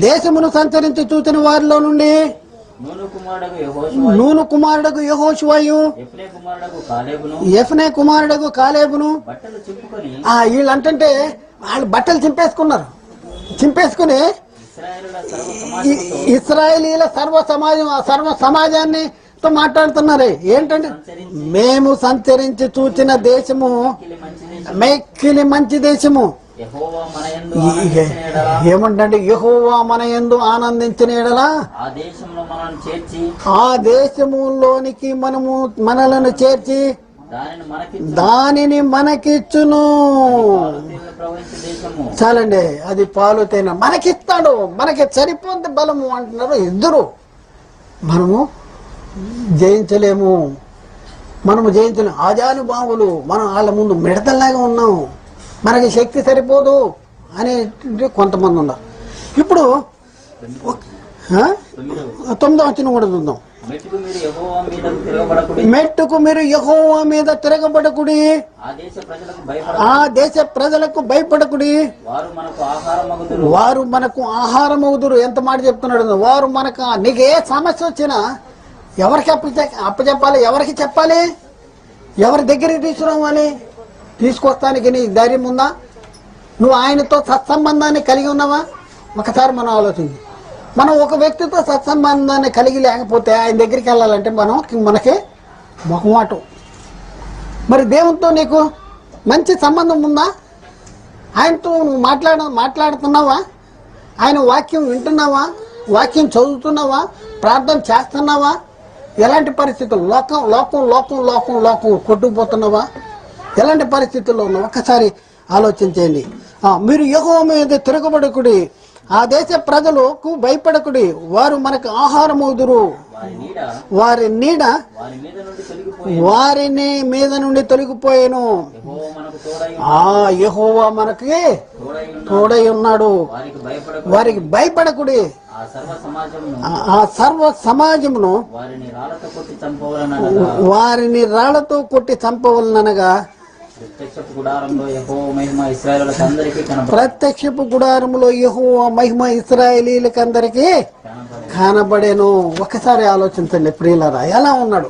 దేశమును సంచరించి చూసిన వారిలో నుండి నూను కుమారుడకు యెహోషువయు యెఫ్నే కుమారుడకు కాలేబును వీళ్ళంటే వాళ్ళు బట్టలు చింపేసుకుని ఇశ్రాయేలీల సర్వ సమాజాన్ని తో మాట్లాడుతున్నారు. ఏంటంటే మేము సంచరించి చూచిన దేశము మెక్కిలి మంచి దేశము. ఏమంటే యెహోవా మన యందు ఆనందించిన ఎడలా ఆ దేశములోనికి మనలను చేర్చి దానిని మనకిచ్చును. చాలండి, అది పాలు తేనె మనకిస్తాడు, మనకి సరిపోద్ది బలము అంటున్నారు ఇద్దరు. మనము జయించలేము. ఆజానుబాహులు, మనం వాళ్ళ ముందు మిడతల్లాగా ఉన్నాము, మనకి శక్తి సరిపోదు అని కొంతమంది ఉన్నారు. ఇప్పుడు 9వ వచనం కూడా చూద్దాం. మెట్టుకు మీరు యెహోవా మీద తిరగబడకుడి, ఆ దేశ ప్రజలకు భయపడకుడి, వారు మనకు ఆహారమగుదురు. ఎంత మాట చెప్తున్నాడు. వారు మనకు, నీకు ఏ సమస్య వచ్చినా ఎవరికి అప్పచెప్పాలి? ఎవరికి చెప్పాలి? ఎవరి దగ్గరికి తీసుకురావాలి? తీసుకొస్తానికి నీ ధైర్యం ఉందా? నువ్వు ఆయనతో సత్సంబంధాన్ని కలిగి ఉన్నావా? ఒకసారి మనం ఆలోచించి, మనం ఒక వ్యక్తితో సత్సంబంధాన్ని కలిగి లేకపోతే ఆయన దగ్గరికి వెళ్ళాలంటే మనకి మొహమాటం. మరి దేవునితో నీకు మంచి సంబంధం ఉందా? ఆయనతో నువ్వు మాట్లాడుతున్నావా? ఆయన వాక్యం వింటున్నావా? వాక్యం చదువుతున్నావా? ప్రార్థన చేస్తున్నావా? ఎలాంటి పరిస్థితులు? లోకం కొట్టుకుపోతున్నావా? ఎలాంటి పరిస్థితుల్లో ఉన్నావు? ఒక్కసారి ఆలోచించండి. మీరు యెహోవా మీద తిరగబడకుడి, ఆ దేశ ప్రజలకు భయపడకుడి, వారు మనకు ఆహారమవుదురు. వారి నీడ వారిని మీద నుండి తొలగిపోయాను. యెహోవా మనకి తోడై ఉన్నాడు. వారికి భయపడకుడి. ఆ సర్వ సమాజమును వారిని రాళ్లతో కొట్టి చంపవలనగా ప్రత్యక్షపు గుడారములో యెహోవా మహిమ ఇశ్రాయేలీలకందరికీ కనబడేను. ఒకసారి ఆలోచించండి ప్రియులారా, ఎలా ఉన్నాడు?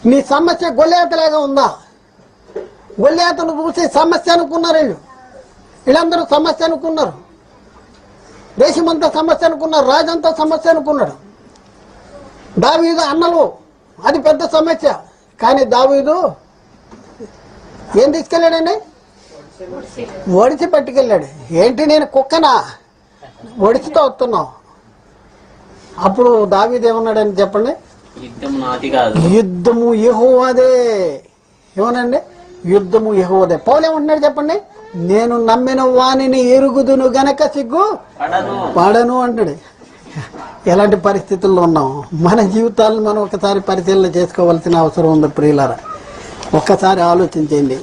నీ సమస్య గొల్లియాతలాగా ఉందా? గొల్లియాతను చూసి సమస్య అనుకున్నారు వీళ్ళందరూ సమస్య అనుకున్నారు. దేశమంతా సమస్య అనుకున్నాడు, రాజంతా సమస్య అనుకున్నాడు. దావీదు అన్నలు అది పెద్ద సమస్య. కానీ దావీదు ఏం తీసుకెళ్ళాడండి? ఒడిచి పట్టుకెళ్ళాడు. ఏంటి నేను కుక్కనా, ఒడిచితో వస్తున్నావు? అప్పుడు దావీదు ఏమన్నాడని చెప్పండి? యుద్ధము యెహోవాదే. ఏమనండి? యుద్ధము యెహోవాదే. పౌలు ఏమంటున్నాడు చెప్పండి? నేను నమ్మిన వానిని ఎరుగుదును గనక సిగ్గు పడను అంటాడు. ఎలాంటి పరిస్థితుల్లో ఉన్నాం? మన జీవితాలను మనం ఒకసారి పరిశీలన చేసుకోవాల్సిన అవసరం ఉంది ప్రియులారా. ఒక్కసారి ఆలోచించండి,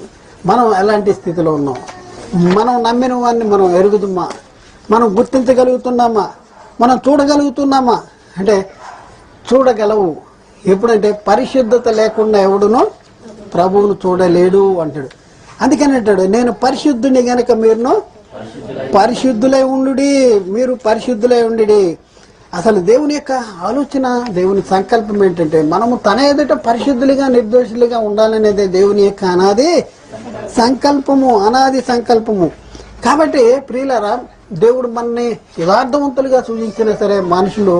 మనం ఎలాంటి స్థితిలో ఉన్నాం? మనం నమ్మిన వాడిని మనం ఎరుగుదుమా? మనం గుర్తించగలుగుతున్నామా? మనం చూడగలుగుతున్నామా? అంటే చూడగలవు. ఎప్పుడంటే పరిశుద్ధత లేకుండా ఎవడునో ప్రభువును చూడలేడు అంటాడు. అందుకని అంటాడు, నేను పరిశుద్ధుని గనక మీరును పరిశుద్ధులై ఉండుడి, మీరు పరిశుద్ధులై ఉండుడి. అసలు దేవుని యొక్క ఆలోచన, దేవుని సంకల్పం ఏంటంటే మనము తన ఎదుట పరిశుద్ధులుగా నిర్దోషులుగా ఉండాలనేదే దేవుని యొక్క అనాది సంకల్పము. కాబట్టి ప్రియులారా, దేవుడు మనని యథార్థవంతులుగా సూచించినా సరే మనుషులు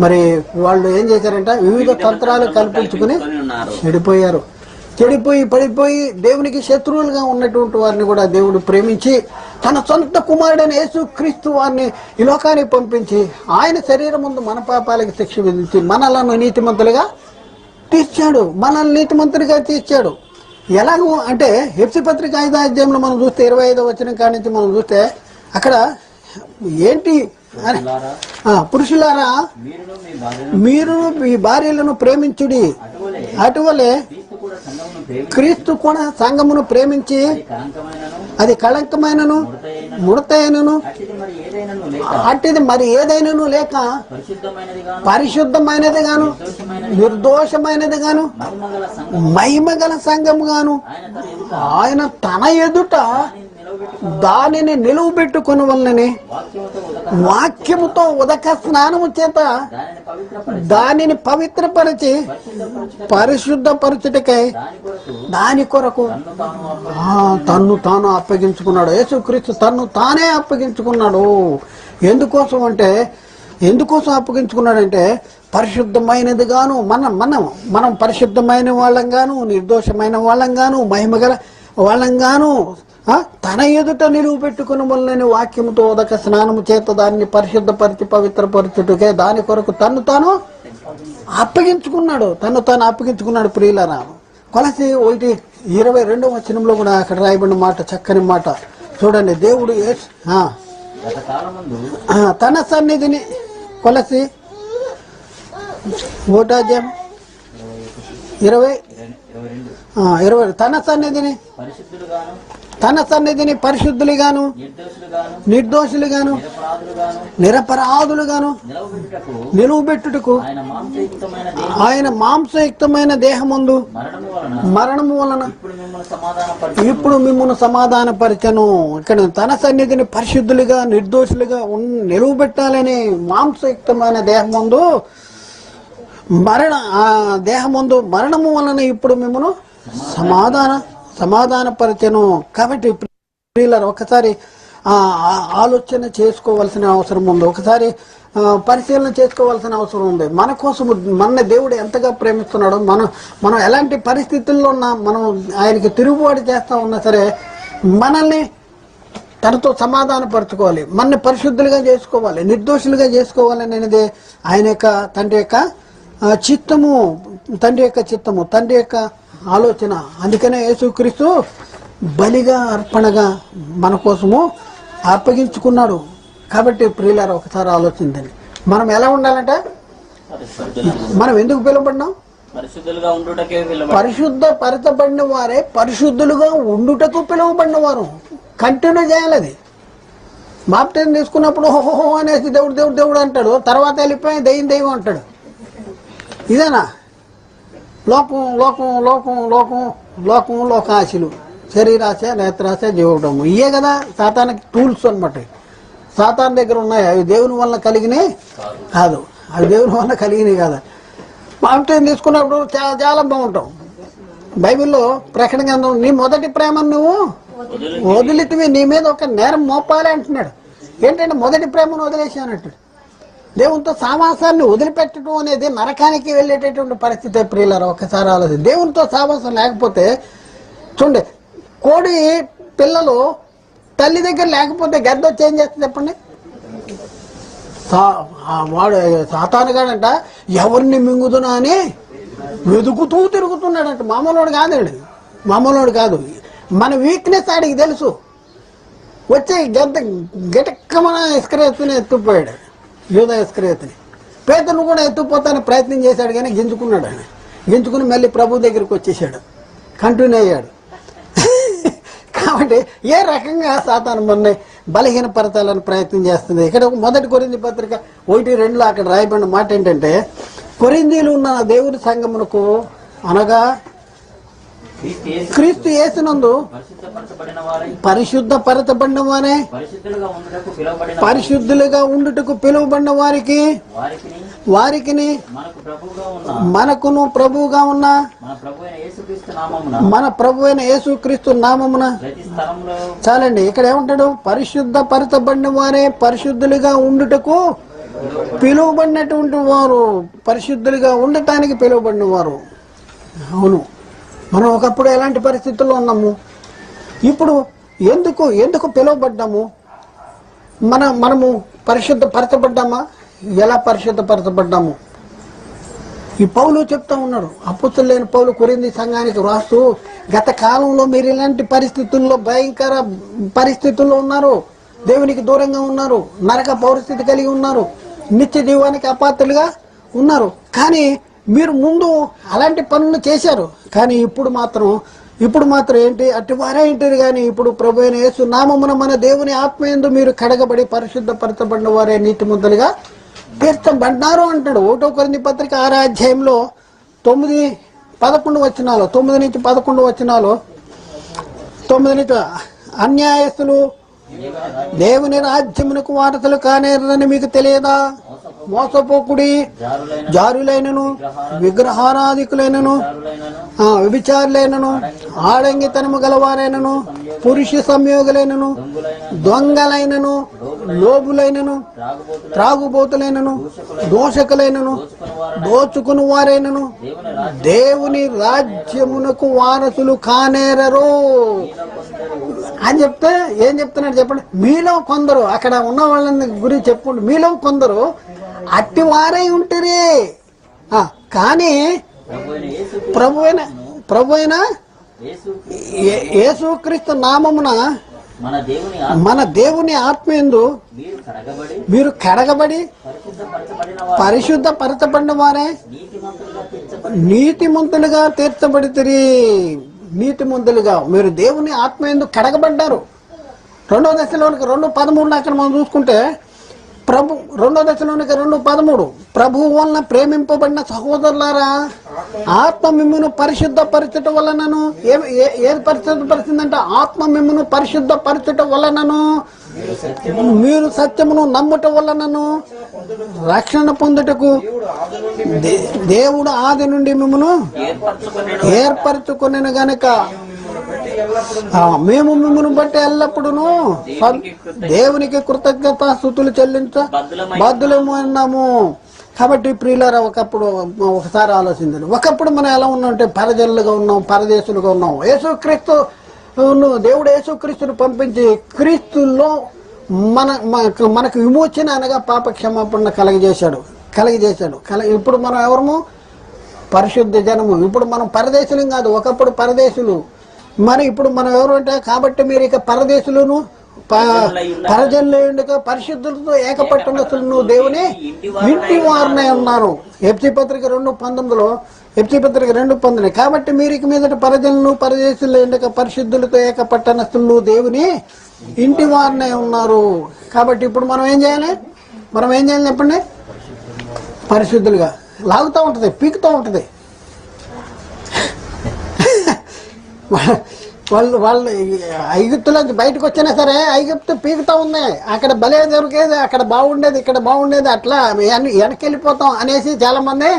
మరి వాళ్ళు ఏం చేశారంట? వివిధ తంత్రాలు కల్పించుకుని చెడిపోయి పడిపోయి దేవునికి శత్రువులుగా ఉన్నటువంటి వారిని కూడా దేవుడు ప్రేమించి తన సొంత కుమారుడైన యేసుక్రీస్తు వారిని ఈ లోకానికి పంపించి ఆయన శరీరం ముందు మన పాపాలకి శిక్ష విధించి మనలను నీతిమంతులుగా తీర్చాడు. మనల్ని నీతిమంతులుగా తీర్చాడు. ఎలాగో అంటే హెబ్సీ పత్రిక 5వ అధ్యాయంలో మనం చూస్తే 25వ వచనం కాడి నుంచి మనం చూస్తే అక్కడ ఏంటి? పురుషులారా మీరు మీ భార్యలను ప్రేమించుడి, అటువలే క్రీస్తు కూడా సంఘమును ప్రేమించి అది కళంకమైనను ముడతైనను అట్టిది మరి ఏదైనను లేక పరిశుద్ధమైనది గాను నిర్దోషమైనది గాను మహిమగల సంఘము గాను ఆయన తన ఎదుట దానిని నిలువ పెట్టుకుని వలనని వాక్యముతో ఉదక స్నానము చేత దానిని పవిత్రపరిచి పరిశుద్ధపరచుటకై దాని కొరకు తన్ను తాను అప్పగించుకున్నాడు. యేసుక్రీస్తు తన్ను తానే అప్పగించుకున్నాడు. ఎందుకోసం అప్పగించుకున్నాడంటే పరిశుద్ధమైనది గాను మనం పరిశుద్ధమైన వాళ్ళం గాను నిర్దోషమైన వాళ్ళం గాను మహిమగల వాళ్ళం గాను తన ఎదుట నిలువ పెట్టుకుని వలనని వాక్యముతో ఉదక స్నానము చేత దాన్ని పరిశుద్ధపరిచి పవిత్రపరచుటకే దాని కొరకు తను తాను అప్పగించుకున్నాడు. ప్రియులారా, కొలసి 1:22 వచనంలో కూడా అక్కడ రాయబడిన మాట, చక్కని మాట చూడండి. దేవుడు తన సన్నిధిని కొలసి 1:20 తన సన్నిధిని పరిశుద్ధులుగాను నిర్దోషులుగాను నిరపరాధులుగాను నిలువబెట్టుటకు ఆయన మాంసయుక్తమైన దేహమందు మరణము వలన ఇప్పుడు మిమ్మల్ని సమాధానపరచను. ఇక్కడ తన సన్నిధిని పరిశుద్ధులుగా నిర్దోషులుగా నిలువబెట్టాలని మాంసయుక్తమైన దేహమందు దేహమందు మరణము వలన ఇప్పుడు మిమ్మల్ని సమాధానపరచను. కాబట్టి ప్రియులారా, ఒకసారి ఆలోచన చేసుకోవాల్సిన అవసరం ఉంది. ఒకసారి పరిశీలన చేసుకోవాల్సిన అవసరం ఉంది. మన కోసం మన దేవుడు ఎంతగా ప్రేమిస్తున్నాడో, మనం ఎలాంటి పరిస్థితుల్లో ఉన్నా, మనం ఆయనకి తిరుగుబాటు చేస్తా ఉన్నా సరే మనల్ని తనతో సమాధానపరచుకోవాలి, మనని పరిశుద్ధులుగా చేసుకోవాలి, నిర్దోషులుగా చేసుకోవాలి అనేది ఆయన యొక్క తండ్రి యొక్క చిత్తము, తండ్రి యొక్క ఆలోచన. అందుకనే యేసుక్రీస్తు బలిగా అర్పణగా మన కోసము అప్పగించుకున్నాడు. కాబట్టి ప్రియులారా, ఒకసారి ఆలోచించండి, మనం ఎలా ఉండాలంట? మనం ఎందుకు పిలువబడినాం? పరిశుద్ధపరచబడిన వారే పరిశుద్ధులుగా ఉండుటకు పిలువబడిన వారు. కంటిన్యూ చేయాలి. అది బాప్టిజం తీసుకున్నప్పుడు హోహో అనేసి దేవుడు అంటాడు, తర్వాత వెళ్ళిపోయి దెయ్యం అంటాడు. ఇదేనా లోకాశలు, శరీరాశ, నేత్రాశ, జీవడము, ఇయే కదా సాతానికి టూల్స్ అన్నమాట. సాతాన్ దగ్గర ఉన్నాయి. అవి దేవుని వల్ల కలిగినాయి కాదు, బాప్టిజం తీసుకున్నప్పుడు చాలా బాగుంటాం. బైబిల్లో ప్రకటన గ్రంథం, నీ మొదటి ప్రేమను నువ్వు వదిలితివి, నీ మీద ఒక నేరం మోపాలి అంటున్నాడు. ఏంటంటే మొదటి ప్రేమను వదిలేసి అన్నట్టు. దేవునితో సావాసాన్ని వదిలిపెట్టడం అనేది నరకానికి వెళ్ళేటటువంటి పరిస్థితి. ప్రియులారా ఒకసారి ఆలోచన. దేవునితో సావాసం లేకపోతే చూడండి, కోడి పిల్లలు తల్లి దగ్గర లేకపోతే గద్ద వచ్చి ఏం చేస్తుంది చెప్పండి? వాడు సాతానుగాడంట ఎవరిని మింగుదునా అని వెతుకుతూ తిరుగుతున్నాడంట. మామూలుడు కాదండి, మామూలుడు కాదు. మన వీక్నెస్ ఆడికి తెలుసు. వచ్చి గిటక్కమన ఇస్కరియోతుని ఎత్తుకుపోయాడు, యూదా ఇస్కరియోతుని. పేతురును కూడా ఎత్తుకుపోతానికి ప్రయత్నం చేశాడు కానీ గింజుకున్నాడు. ఆయన గింజుకుని మళ్ళీ ప్రభు దగ్గరికి వచ్చేసాడు, కంటిన్యూ అయ్యాడు. కాబట్టి ఏ రకంగా సాతాను మొన్న బలహీనపరచాలని ప్రయత్నం చేస్తుంది. ఇక్కడ మొదటి కొరింథీ పత్రిక 1:2 అక్కడ రాయబడిన మాట ఏంటంటే, కొరింథీలో ఉన్న దేవుని సంఘమునకు అనగా క్రీస్తు యేసునందు పరిశుద్ధపరచబడిన వారే, పరిశుద్ధులుగా ఉండుటకు పిలువబడిన వారికి మనకును ప్రభువుగా ఉన్న మన ప్రభు అయిన యేసుక్రీస్తు నామమున. చాలండి. ఇక్కడ ఏమంటాడు? పరిశుద్ధపరచబడిన వారే, పరిశుద్ధులుగా ఉండుటకు పిలువబడినటువంటి వారు, పరిశుద్ధులుగా ఉండటానికి పిలువబడిన వారు. అవును, మనం ఒకప్పుడు ఎలాంటి పరిస్థితుల్లో ఉన్నాము, ఇప్పుడు ఎందుకు పిలువబడ్డాము? మనము పరిశుద్ధపరచబడ్డామా? ఎలా పరిశుద్ధపరచబడ్డాము? ఈ పౌలు చెప్తా ఉన్నాడు, అపుస్తలుడైన పౌలు కొరింథీ సంఘానికి రాస్తూ, గత కాలంలో మీరు ఇలాంటి పరిస్థితుల్లో, భయంకర పరిస్థితుల్లో ఉన్నారు, దేవునికి దూరంగా ఉన్నారు, నరక పరిస్థితి కలిగి ఉన్నారు, నిత్య జీవానికి అపాత్రులుగా ఉన్నారు. కానీ మీరు ముందు అలాంటి పనులు చేశారు. కానీ ఇప్పుడు మాత్రం ఏంటి? అట్టి వారే ఏంటారు. కానీ ఇప్పుడు ప్రభు అయిన యేసు నామమున మన దేవుని ఆత్మయందు మీరు కడగబడి పరిశుద్ధపరచబడిన వారే నీతిమంతులుగా తీర్చబడ్డారు అంటాడు. 1 కొరింథీ పత్రిక 6వ అధ్యాయంలో 9-11 వచనాలు, 9 నుంచి 11 వచనాలు. 9 నుంచి అన్యాయస్తులు దేవుని రాజ్యమునకు వారసులు కానేరని మీకు తెలియదా? మోసపోకుడి, జారులైనను, విగ్రహారాధికులైనను, వ్యభిచారులైనను, ఆడంగితనము గలవారైనను, పురుష సంయోగులైనను, దొంగలైనను, లోబులైనను, త్రాగుబోతులైనను, దోషకులైనను, దోచుకుని వారైనను దేవుని రాజ్యమునకు వారసులు కానేరరు అని చెప్తే ఏం చెప్తున్నాడు చెప్పండి? మీలో కొందరు, అక్కడ ఉన్న వాళ్ళని గురించి చెప్పుకుంటూ, మీలో కొందరు అట్టి వారై ఉంటారే, కానీ ప్రభు అయిన యేసుక్రీస్తు నామమున మన దేవుని ఆత్మయందు మీరు కడగబడి పరిశుద్ధపరచబడిన వారే నీతిమంతులుగా తీర్చబడితిరి. నీతిమంతులుగా మీరు దేవుని ఆత్మయందు కడగబడ్డారు. 2వ దశలోనికి 2:13 అక్కడ మనం చూసుకుంటే, 2వ దశలోనికి 2:13 ప్రభువు వలన ప్రేమింపబడిన సహోదరులారా, ఆత్మ మిమ్మును పరిశుద్ధపరచుట వలనను, ఏది పరిశుద్ధపరిచిందంటే ఆత్మ మిమ్మును పరిశుద్ధపరచుట వలనను, మీరు సత్యమును నమ్ముట వలనను రక్షణ పొందుటకు దేవుడు ఆది నుండి మిమ్మును ఏర్పరచుకొనెను గనుక మేము మిమ్మల్ని బట్టి ఎల్లప్పుడూ దేవునికి కృతజ్ఞతాస్తుతులు చెల్లించ బాధ్యులము అన్నాము. కాబట్టి ప్రియులారా, ఒకసారి ఆలోచించండి. ఒకప్పుడు మనం ఎలా ఉన్నామంటే పరజనులుగా ఉన్నాం, పరదేశులుగా ఉన్నాం. దేవుడు యేసుక్రీస్తును పంపించి క్రీస్తుల్లో మనకు విమోచన అనగా పాప క్షమాపణ కలగజేశాడు. ఇప్పుడు మనం ఎవరము? పరిశుద్ధ జనము. ఇప్పుడు మనం పరదేశులం కాదు, ఒకప్పుడు పరదేశులు. మరి ఇప్పుడు మనం ఎవరు అంటే, కాబట్టి మీరు ఇక పరదేశులను పరజనులుగా పరిశుద్ధులతో ఏకపట్టణస్తులను దేవుని ఇంటి వారినే ఉన్నారు. ఎఫ్సీ పత్రిక 2:19 కాబట్టి మీరు ఇక మీదట పరజనులు పరదేశులు ఎండక పరిశుద్ధులతో ఏకపట్టణస్తులు దేవుని ఇంటి వారినే ఉన్నారు. కాబట్టి ఇప్పుడు మనం ఏం చేయాలి చెప్పండి? పరిశుద్ధులుగా. లాగుతూ ఉంటుంది, పీకుతూ ఉంటుంది. వాళ్ళు ఐగుప్తులోంచి బయటకు వచ్చినా సరే ఐగుప్తు పీకుతా ఉంది. అక్కడ భలే దొరికేది, అక్కడ బాగుండేది, ఇక్కడ బాగుండేది, అట్లా వెనక్కి వెళ్ళిపోతాం అనేసి చాలా మంది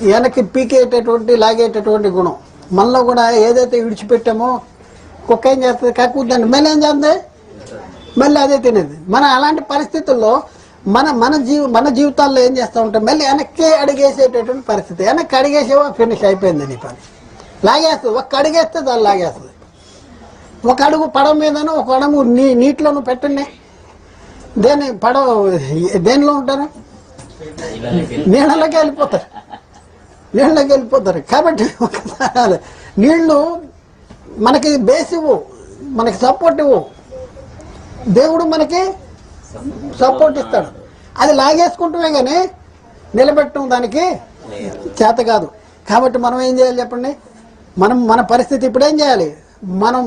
వెనక్కి పీకేటటువంటి లాగేటటువంటి గుణం మనలో కూడా. ఏదైతే విడిచిపెట్టామో కుక్క ఏం చేస్తుంది? కక్కుద్దండి. మళ్ళీ ఏం చేస్తుంది? మళ్ళీ అదే తినేది. మన అలాంటి పరిస్థితుల్లో మన జీవితాల్లో ఏం చేస్తూ ఉంటాం, మళ్ళీ వెనక్కి అడిగేసేటటువంటి పరిస్థితి. వెనక్కి అడిగేసేవా ఫినిష్ అయిపోయింది నీ పని, లాగేస్తుంది. ఒక్క అడిగేస్తే దాన్ని లాగేస్తుంది. ఒక అడుగు పడవ మీదను, ఒక అడుగు నీటిలోనూ పెట్టండి, దేనిలో ఉంటారు, నీళ్ళలోకి వెళ్ళిపోతారు. కాబట్టి ఒకసారి నీళ్లు మనకి బేస్ ఇవ్వు, మనకి సపోర్ట్ ఇవ్వు, దేవుడు మనకి సపోర్ట్ ఇస్తాడు. అది లాగేసుకుంటామే కానీ నిలబెట్టడం దానికి చేత కాదు. కాబట్టి మనం ఏం చేయాలి చెప్పండి, మన పరిస్థితి ఇప్పుడు ఏం చేయాలి, మనం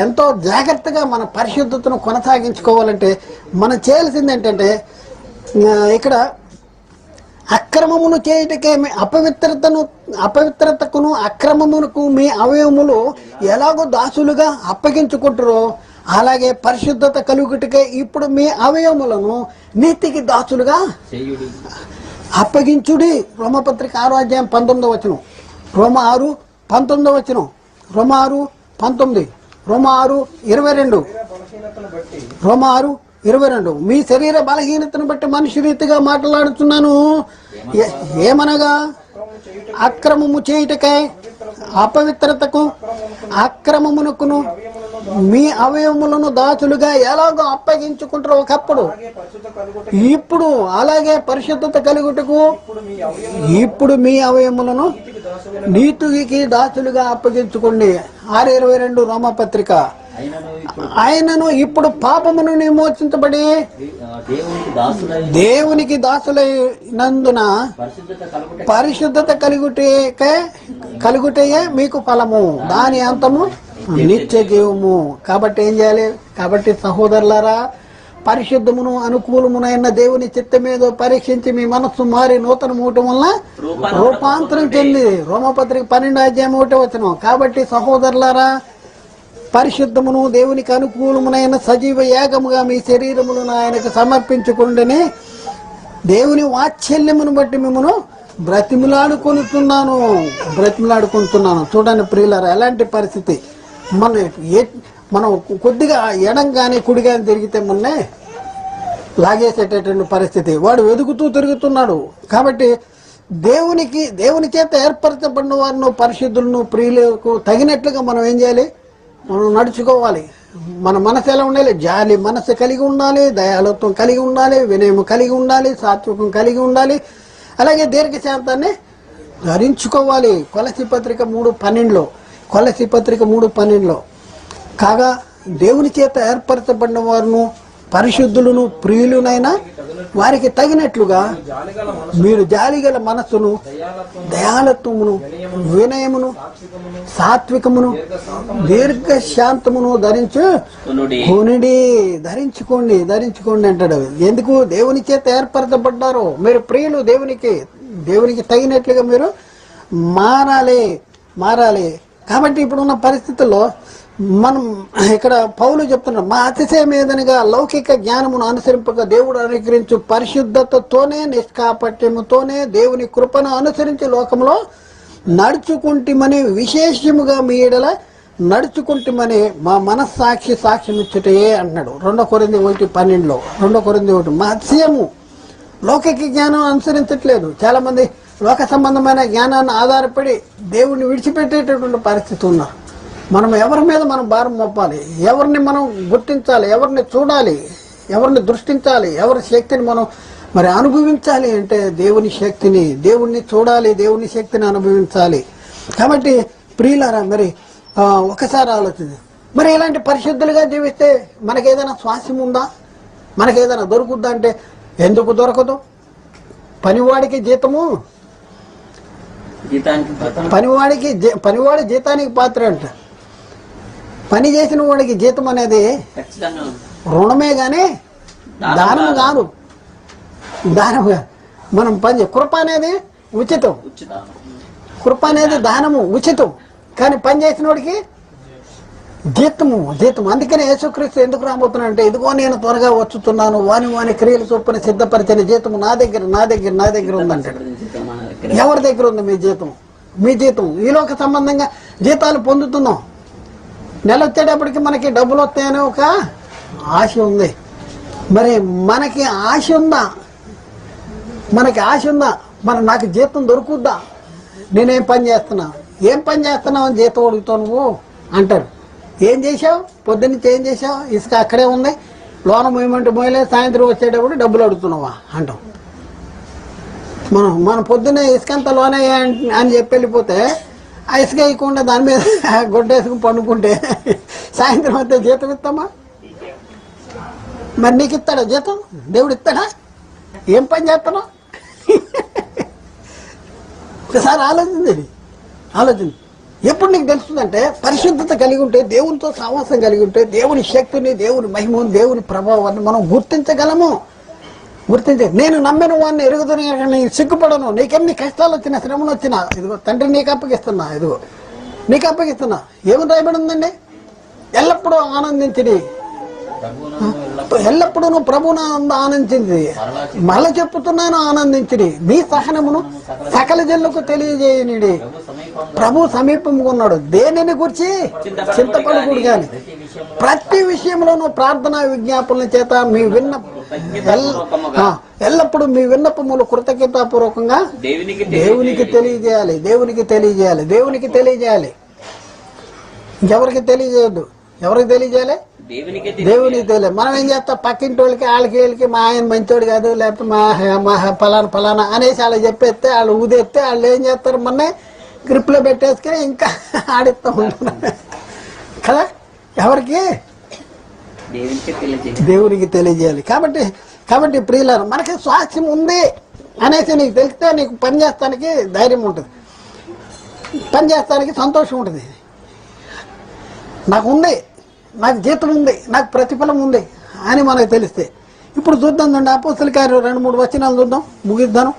ఎంతో జాగ్రత్తగా మన పరిశుద్ధతను కొనసాగించుకోవాలంటే మనం చేయాల్సింది ఏంటంటే, ఇక్కడ అక్రమమును చేయుటకే అపవిత్రతకును అక్రమమునకు మీ అవయవములు ఎలాగో దాసులుగా అప్పగించుకుంటారో అలాగే పరిశుద్ధత కలుగుటకే ఇప్పుడు మీ అవయవములను నీతికి దాసులుగా అప్పగించుడి. రోమపత్రిక 6:19 రోమ 6:19 రోమ 6:19 రోమ 6:22 రోమ 6:22 మీ శరీర బలహీనతను బట్టి మనిషి రీతిగా మాట్లాడుతున్నాను. ఏమనగా అక్రమము చేయుటకై అపవిత్రతకు అక్రమమునకును మీ అవయవములను దాచులుగా ఎలాగో అప్పగించుకుంటారు ఒకప్పుడు, ఇప్పుడు అలాగే పరిశుద్ధత కలుగుటకు ఇప్పుడు మీ అవయవములను నీతికి దాచులుగా అప్పగించుకోండి. 6:22 రోమపత్రిక. ఆయనను ఇప్పుడు పాపమును విమోచించబడి దేవునికి దాసులైనందున పరిశుద్ధత కలుగుటయే మీకు ఫలము, దాని అంతము నిత్య జీవము. కాబట్టి ఏం చేయాలి, కాబట్టి సహోదరులారా, పరిశుద్ధమును అనుకూలమునైన దేవుని చిత్తమేదో పరీక్షించి మీ మనస్సు మారి నూతన మూటం వల్ల రూపాంతరం చెంది. రోమపత్రిక 12:1. కాబట్టి సహోదరులారా, పరిశుద్ధమును దేవునికి అనుకూలమునైన సజీవ యాగముగా మీ శరీరములను ఆయనకు సమర్పించుకుంటేనే దేవుని వాత్సల్యమును బట్టి మిమ్మను బ్రతిమలాడుకుంటున్నాను. చూడండి ప్రియులారా, ఎలాంటి పరిస్థితి. మనం కొద్దిగా ఎడం కానీ కుడి కానీ తిరిగితే మొన్నే లాగేసేటటువంటి పరిస్థితి. వాడు వెతుకుతూ తిరుగుతున్నాడు. కాబట్టి దేవుని చేత ఏర్పరచబడిన వారిను పరిశుద్ధులను ప్రియులకు తగినట్లుగా మనం ఏం చేయాలి, మనం నడుచుకోవాలి. మన మనసు ఎలా ఉండాలి, జాలి మనసు కలిగి ఉండాలి, దయాలత్వం కలిగి ఉండాలి, వినయము కలిగి ఉండాలి, సాత్వికం కలిగి ఉండాలి, అలాగే దీర్ఘశాంతాన్ని ధరించుకోవాలి. కొలసీ పత్రిక 3:12 కాగా దేవుని చేత ఏర్పరచబడిన వారును పరిశుద్ధులను ప్రియులునైనా వారికి తగినట్లుగా మీరు జాలిగల మనస్సును, దయాలత్వమును, వినయమును, సాత్వికమును, దీర్ఘశాంతమును ధరించుకోండి అంటాడు. ఎందుకు? దేవుని చేత ఏర్పరచబడ్డారు. మీరు ప్రియులు, దేవునికి తగినట్లుగా మీరు మారాలి. కాబట్టి ఇప్పుడున్న పరిస్థితుల్లో మనం ఇక్కడ పౌలు చెప్తున్నారు, మా అతిశయం ఏదనగా లౌకిక జ్ఞానమును అనుసరింపక దేవుడు అనుగ్రహించు పరిశుద్ధతతోనే నిష్కాపట్యముతోనే దేవుని కృపను అనుసరించి లోకంలో నడుచుకుంటమని, విశేషముగా మీ ఎడల నడుచుకుంటమని మా మనస్సాక్షి సాక్ష్యమిచ్చుటే అంటున్నాడు. 2 కొరింథీ 1:12 మా అతిశయము లౌకిక జ్ఞానం అనుసరించట్లేదు. చాలా మంది లోక సంబంధమైన జ్ఞానాన్ని ఆధారపడి దేవుణ్ణి విడిచిపెట్టేటటువంటి పరిస్థితి ఉన్నారు. మనం ఎవరి మీద మనం భారం మోపాలి, ఎవరిని మనం గుర్తించాలి, ఎవరిని చూడాలి, ఎవరిని దృష్టించాలి, ఎవరి శక్తిని మనం మరి అనుభవించాలి అంటే దేవుణ్ణి చూడాలి, దేవుని శక్తిని అనుభవించాలి. కాబట్టి ప్రియులారా, మరి ఒకసారి ఆలోచించండి, మరి ఇలాంటి పరిశుద్ధులుగా జీవిస్తే మనకేదైనా శ్వాసం ఉందా, మనకేదైనా దొరుకుద్దా అంటే ఎందుకు దొరకదు? పనివాడికి జీతము, పనివాడి జీతానికి పాత్ర అంట. పని చేసిన వాడికి జీతం అనేది రుణమే గాని దానము కాదు. మనం కృప అనేది ఉచితం, కృప అనేది దానము ఉచితం. కానీ పని చేసిన వాడికి జీతము. అందుకనే యేసుక్రీస్తు ఎందుకు రాబోతున్నాడంటే, ఇదిగో నేను త్వరగా వచ్చుతున్నాను, వాని క్రియలు చొప్పున సిద్ధపరిచిన జీతము నా దగ్గర ఉందంటాడు. ఎవరి దగ్గర ఉంది మీ జీతం? ఈ లోక సంబంధంగా జీతాలు పొందుతున్నాం. నెల వచ్చేటప్పటికి మనకి డబ్బులు వస్తాయనే ఒక ఆశ ఉంది. మరి మనకి ఆశ ఉందా? మనకి ఆశ ఉందా? మరి నాకు జీతం దొరుకుద్దా? నేనేం పని చేస్తున్నా? ఏం పని చేస్తున్నావు అని జీతం అడుగుతావు నువ్వు అంటారు. ఏం చేసావు? పొద్దున్నుంచి ఏం చేసావు? ఇసుక అక్కడే ఉంది, లోన మూమెంట్ మోయలే, సాయంత్రం వచ్చేటప్పుడు డబ్బులు అడుగుతున్నావా అంటాం. మన పొద్దున్నే ఇసుక అంతా లోనే అని చెప్పి వెళ్ళిపోతే ఆ ఇసుక వేయకుండా దాని మీద గొడ్డేసుకుని పండుకుంటే సాయంత్రం వస్తే జీతం ఇస్తామా? మరి నీకు ఇస్తాడా జీతం? దేవుడు ఇస్తాడా? ఏం పని చేస్తున్నావు? ఒకసారి ఆలోచించండి. ఎప్పుడు నీకు తెలుస్తుందంటే పరిశుద్ధత కలిగి ఉంటే, దేవునితో సావాసం కలిగి ఉంటే, దేవుని శక్తిని, దేవుని మహిమను, దేవుని ప్రభావాన్ని మనం గుర్తించగలము. నేను నమ్మిన వాడిని ఎరుగుదని సిగ్గుపడను. నీకెన్ని కష్టాలు వచ్చినా, శ్రమలు వచ్చినా, ఇదిగో తండ్రి నీకు అప్పగిస్తున్నా, ఇదిగో నీకు అప్పగిస్తున్నా. ఏమని రాయబడి ఉందండి? ఎల్లప్పుడూ ఆనందించి, ఎల్లప్పుడూ ప్రభువును ఆనందించింది, మళ్ళీ చెప్పుతున్నాను ఆనందించి, నీ సహనమును సకల జనులకు తెలియజేయనిడి. ప్రభు సమీపంగా ఉన్నాడు. దేనిని గురించి చింతపడకూడదు కానీ ప్రతి విషయంలోనూ ప్రార్థనా విజ్ఞాపనల చేత మీ ఎల్లప్పుడూ మీ విన్నపములు కృతజ్ఞతాపూర్వకంగా దేవునికి తెలియజేయాలి. ఇంకెవరికి తెలియజేయద్దు. ఎవరికి తెలియజేయాలి? దేవునికి తెలియదు. మనం ఏం చేస్తాం? పక్కింటి వాళ్ళకి వీళ్ళకి మా ఆయన మంచోడు కాదు, లేకపోతే మా ఫలానా అనేసి వాళ్ళు చెప్పేస్తే, వాళ్ళు ఊదేస్తే వాళ్ళు ఏం చేస్తారు? మొన్నే గ్రిప్లో పెట్టేసుకుని ఇంకా ఆడిస్తూ ఉంటున్నారు కదా. ఎవరికి? దేవునికి తెలియజేయాలి. కాబట్టి ప్రియులారా, మనకి స్వాస్థ్యం ఉంది అనేసి నీకు తెలిస్తే నీకు పని చేస్తానికి ధైర్యం ఉంటుంది, పని చేస్తానికి సంతోషం ఉంటుంది. నాకు ఉంది, నాకు జీతం ఉంది, నాకు ప్రతిఫలం ఉంది అని మనకు తెలిస్తే. ఇప్పుడు చూద్దాం చూడండి, అపోస్తల కార్యం 2-3 వచనాలు చూద్దాం, ముగిద్దాను.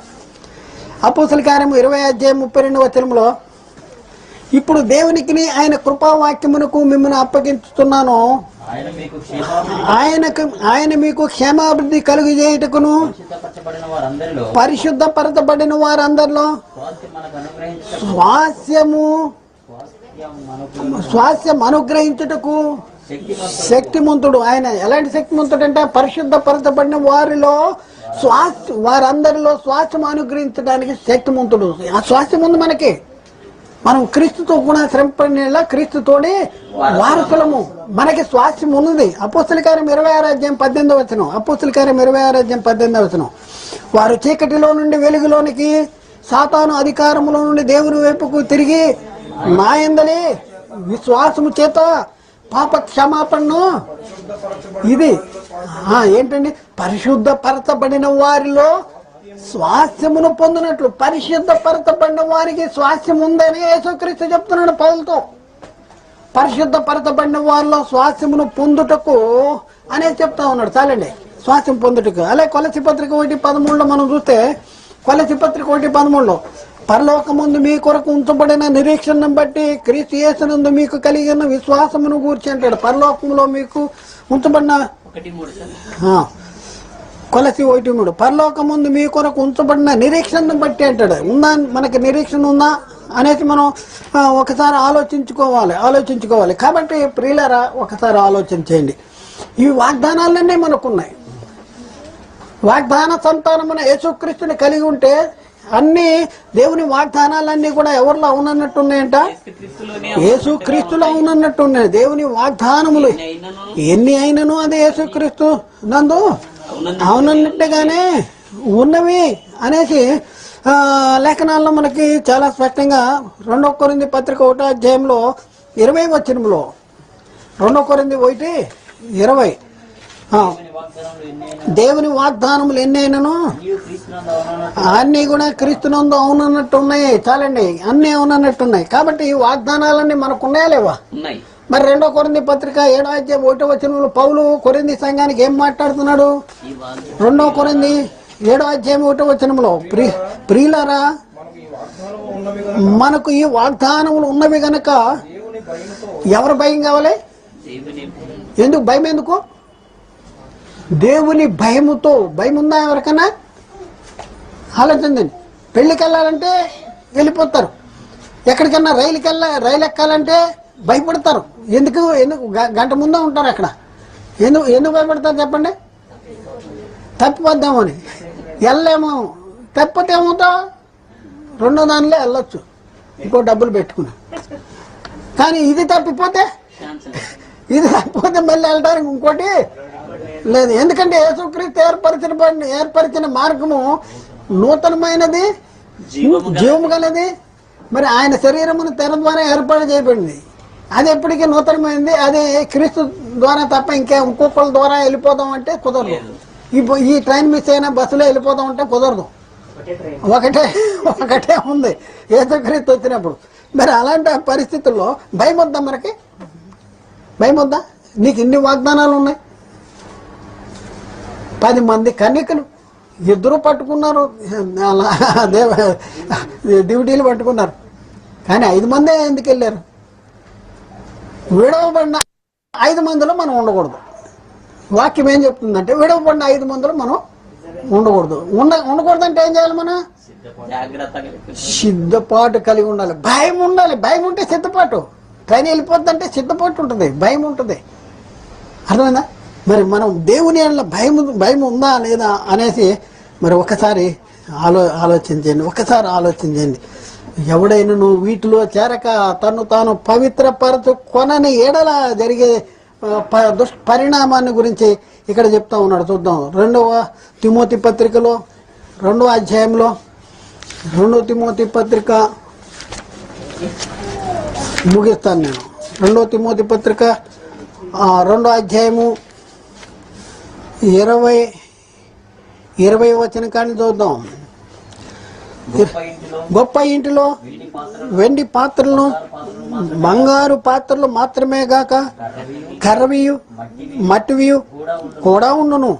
అపోస్తల కార్యం 20:32 ఇప్పుడు దేవునికి ఆయన కృపావాక్యమునకు మిమ్మల్ని అప్పగించుతున్నాను. ఆయన మీకు క్షేమాభివృద్ధి కలుగు చేయుటకును పరిశుద్ధపరచబడిన వారందరిలో స్వాస్థ్యం అనుగ్రహించుటకు శక్తిమంతుడు. ఆయన ఎలాంటి శక్తిమంతుడు అంటే పరిశుద్ధపరచబడిన వారిలో వారందరిలో స్వాస్థ్యం అనుగ్రహించడానికి శక్తిమంతుడు. ఆ స్వాస్థ్యం ఉంది మనకి. మనం క్రీస్తుతో కూడా శ్రమపడిన క్రీస్తుతోనే వారసులము. మనకి స్వాస్థ్యం ఉన్నది. అపోస్తల కార్యం 26:18 అపోస్తల కార్యం 26:18 వారు చీకటిలో నుండి వెలుగులోనికి, సాతాను అధికారములో నుండి దేవుని వైపుకు తిరిగి నా యందలి విశ్వాసము చేత పాప క్షమాపణను ఇది ఏంటండి? పరిశుద్ధపరచబడిన వారిలో స్వాస్థ్యమును పొందినట్లు. పరిశుద్ధపరచబడిన వారికి స్వాస్థ్యం ఉందని యేసుక్రీస్తు చెప్తున్నాడు పౌలుతో. పరిశుద్ధపరచబడిన వారిలో స్వాస్థ్యమును పొందుటకు అనేది చెప్తా ఉన్నాడు. చాలండి, స్వాస్థ్యం పొందుటకు. అలాగే కొలసి పత్రిక 1:13 మనం చూస్తే, కొలసి పత్రిక 1:13 పరలోకమందు మీ కొరకు ఉంచబడిన నిరీక్షణను బట్టి క్రీస్తు యేసునందు మీకు కలిగిన విశ్వాసమును గూర్చి అంటాడు. పరలోకంలో మీకు ఉంచబడిన కొలసి 1:3 పరలోకమందు మీ కొరకు ఉంచబడిన నిరీక్షణను బట్టి అంటాడు. ఉందా మనకి నిరీక్షణ ఉందా అనేది మనం ఒకసారి ఆలోచించుకోవాలి. కాబట్టి ప్రియులారా, ఒకసారి ఆలోచన చేయండి. ఈ వాగ్దానాలన్నీ మనకున్నాయి. వాగ్దాన సంతానమున యేసుక్రీస్తుని కలిగి ఉంటే అన్ని దేవుని వాగ్దానాలన్నీ కూడా ఎవరిలో అవునన్నట్టున్నాయంట? యేసుక్రీస్తులో అవునన్నట్టున్నాయి. దేవుని వాగ్దానములు ఎన్ని అయినను అది యేసుక్రీస్తు నందు అవునన్నట్టుగానే ఉన్నవి అనేసి లేఖనాల్లో మనకి చాలా స్పష్టంగా 2 కొరింథీ పత్రిక 1:20 2 కొరింథీ 1:20 దేవుని వాగ్దానములు ఎన్నైనను అన్ని కూడా క్రీస్తునందు అవునన్నట్టు ఉన్నాయి. చాలండి, అన్ని అవునన్నట్టున్నాయి. కాబట్టి ఈ వాగ్దానాలన్నీ మనకు ఉన్నాయా లేవా? మరి 2 కొరింథీ పత్రిక 7:1 పౌలు కొరింథీ సంఘానికి ఏం మాట్లాడుతున్నాడు? 2 కొరింథీ 7:1 ప్రియులారా, మనకు ఈ వాగ్దానములు ఉన్నవి గనక ఎవరు భయం కావాలి? ఎందుకు భయం? ఎందుకు? దేవుని భయముతో. భయం ఉందా ఎవరికైనా? ఆలోచించండి. పెళ్లికి వెళ్ళాలంటే వెళ్ళిపోతారు. ఎక్కడికన్నా రైలు ఎక్కాలంటే భయపడతారు. ఎందుకు ఎందుకు గంట ముందే ఉంటారు అక్కడ. ఎందుకు భయపడతారు చెప్పండి? తప్పిపోద్దామని. వెళ్ళలేమో, తప్పిపోతే ఏమవుతావు? రెండో దానిలో వెళ్ళొచ్చు ఇంకో డబ్బులు పెట్టుకుని. కానీ ఇది తప్పిపోతే మళ్ళీ వెళ్ళడానికి ఇంకోటి లేదు. ఎందుకంటే యేసుక్రీస్తు ఏర్పరిచిన మార్గము నూతనమైనది, జీవము గలది. మరి ఆయన శరీరమును తెర ద్వారా ఏర్పాటు చేయబడింది. అది ఎప్పటికీ నూతనమైంది. అది క్రీస్తు ద్వారా తప్ప ఇంకొకళ్ళ ద్వారా వెళ్ళిపోదాం అంటే కుదరదు. ఈ ట్రైన్ మిస్ అయినా బస్సులో వెళ్ళిపోదాం అంటే కుదరదు. ఒకటే ఉంది యేసుక్రీస్తు వచ్చినప్పుడు. మరి అలాంటి పరిస్థితుల్లో భయం వద్దా? మనకి భయం వద్దా? నీకు ఇన్ని వాగ్దానాలు ఉన్నాయి. 10 మంది కన్యకలు, 2 పట్టుకున్నారు, డ్యూటీలు పట్టుకున్నారు. కానీ 5 మందే ఎందుకు వెళ్ళారు? విడవబడిన 5 మందిలో మనం ఉండకూడదు. వాక్యం ఏం చెప్తుందంటే విడవబడిన 5 మందిలో మనం ఉండకూడదు. ఉండకూడదు అంటే ఏం చేయాలి? మనం సిద్ధపాటు కలిగి ఉండాలి. భయం ఉండాలి. భయం ఉంటే సిద్ధపాటు. ట్రైన్ వెళ్ళిపోద్దంటే సిద్ధపాటు ఉంటుంది, భయం ఉంటుంది. అర్థమైందా? మరి మనం దేవుని ఏళ్ళ భయం ఉందా లేదా అనేసి మరి ఒకసారి ఆలోచించండి. ఎవడైనా నువ్వు వీటిలో చేరక తను తాను పవిత్రపరచుకొనని ఎడల జరిగే దుష్పరిణామాన్ని గురించి ఇక్కడ చెప్తా ఉన్నాడు. చూద్దాం. 2వ తిమోతి పత్రికలో 2వ అధ్యాయంలో, 2వ తిమోతి పత్రిక ముగిస్తాను నేను. 2వ తిమోతి పత్రిక 2వ అధ్యాయము 20 వచనం కానీ చూద్దాం. గొప్ప ఇంటిలో వెండి పాత్రలను, బంగారు పాత్రలు మాత్రమే గాక కర్రవియు మట్టివియు కూడా ఉండును.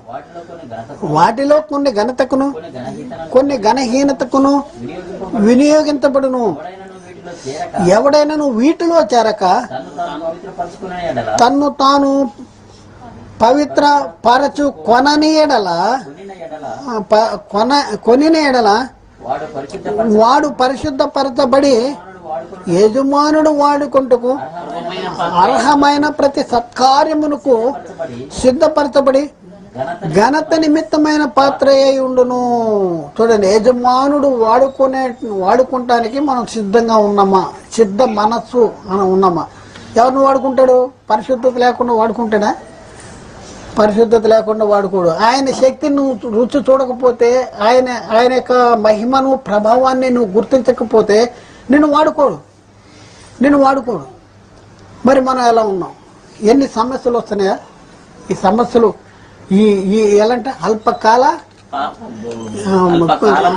వాటిలో కొన్ని ఘనతకును కొన్ని ఘనహీనతకును వినియోగించబడును. ఎవడైనా వీటిలో చేరక తన్ను తాను పవిత్ర పరచు కొనిన ఎడల వాడు పరిశుద్ధపరచబడి యజమానుడు వాడుకుంటకు అర్హమైన ప్రతి సత్కార్యమునకు సిద్ధపరచబడి ఘనత నిమిత్తమైన పాత్ర అయి ఉండును. చూడండి, యజమానుడు వాడుకుంటానికి మనం సిద్ధంగా ఉన్నామా? సిద్ధ మనస్సు అని ఉన్నామా? ఎవరిని వాడుకుంటాడు? పరిశుద్ధత లేకుండా వాడుకుంటాడా? పరిశుద్ధత లేకుండా వాడుకోడు. ఆయన శక్తిని నువ్వు రుచి చూడకపోతే, ఆయన యొక్క మహిమను ప్రభావాన్ని నువ్వు గుర్తించకపోతే నిన్ను వాడుకోడు. మరి మనం ఎలా ఉన్నాం? ఎన్ని సమస్యలు వస్తున్నాయా? ఈ సమస్యలు ఎలాంటి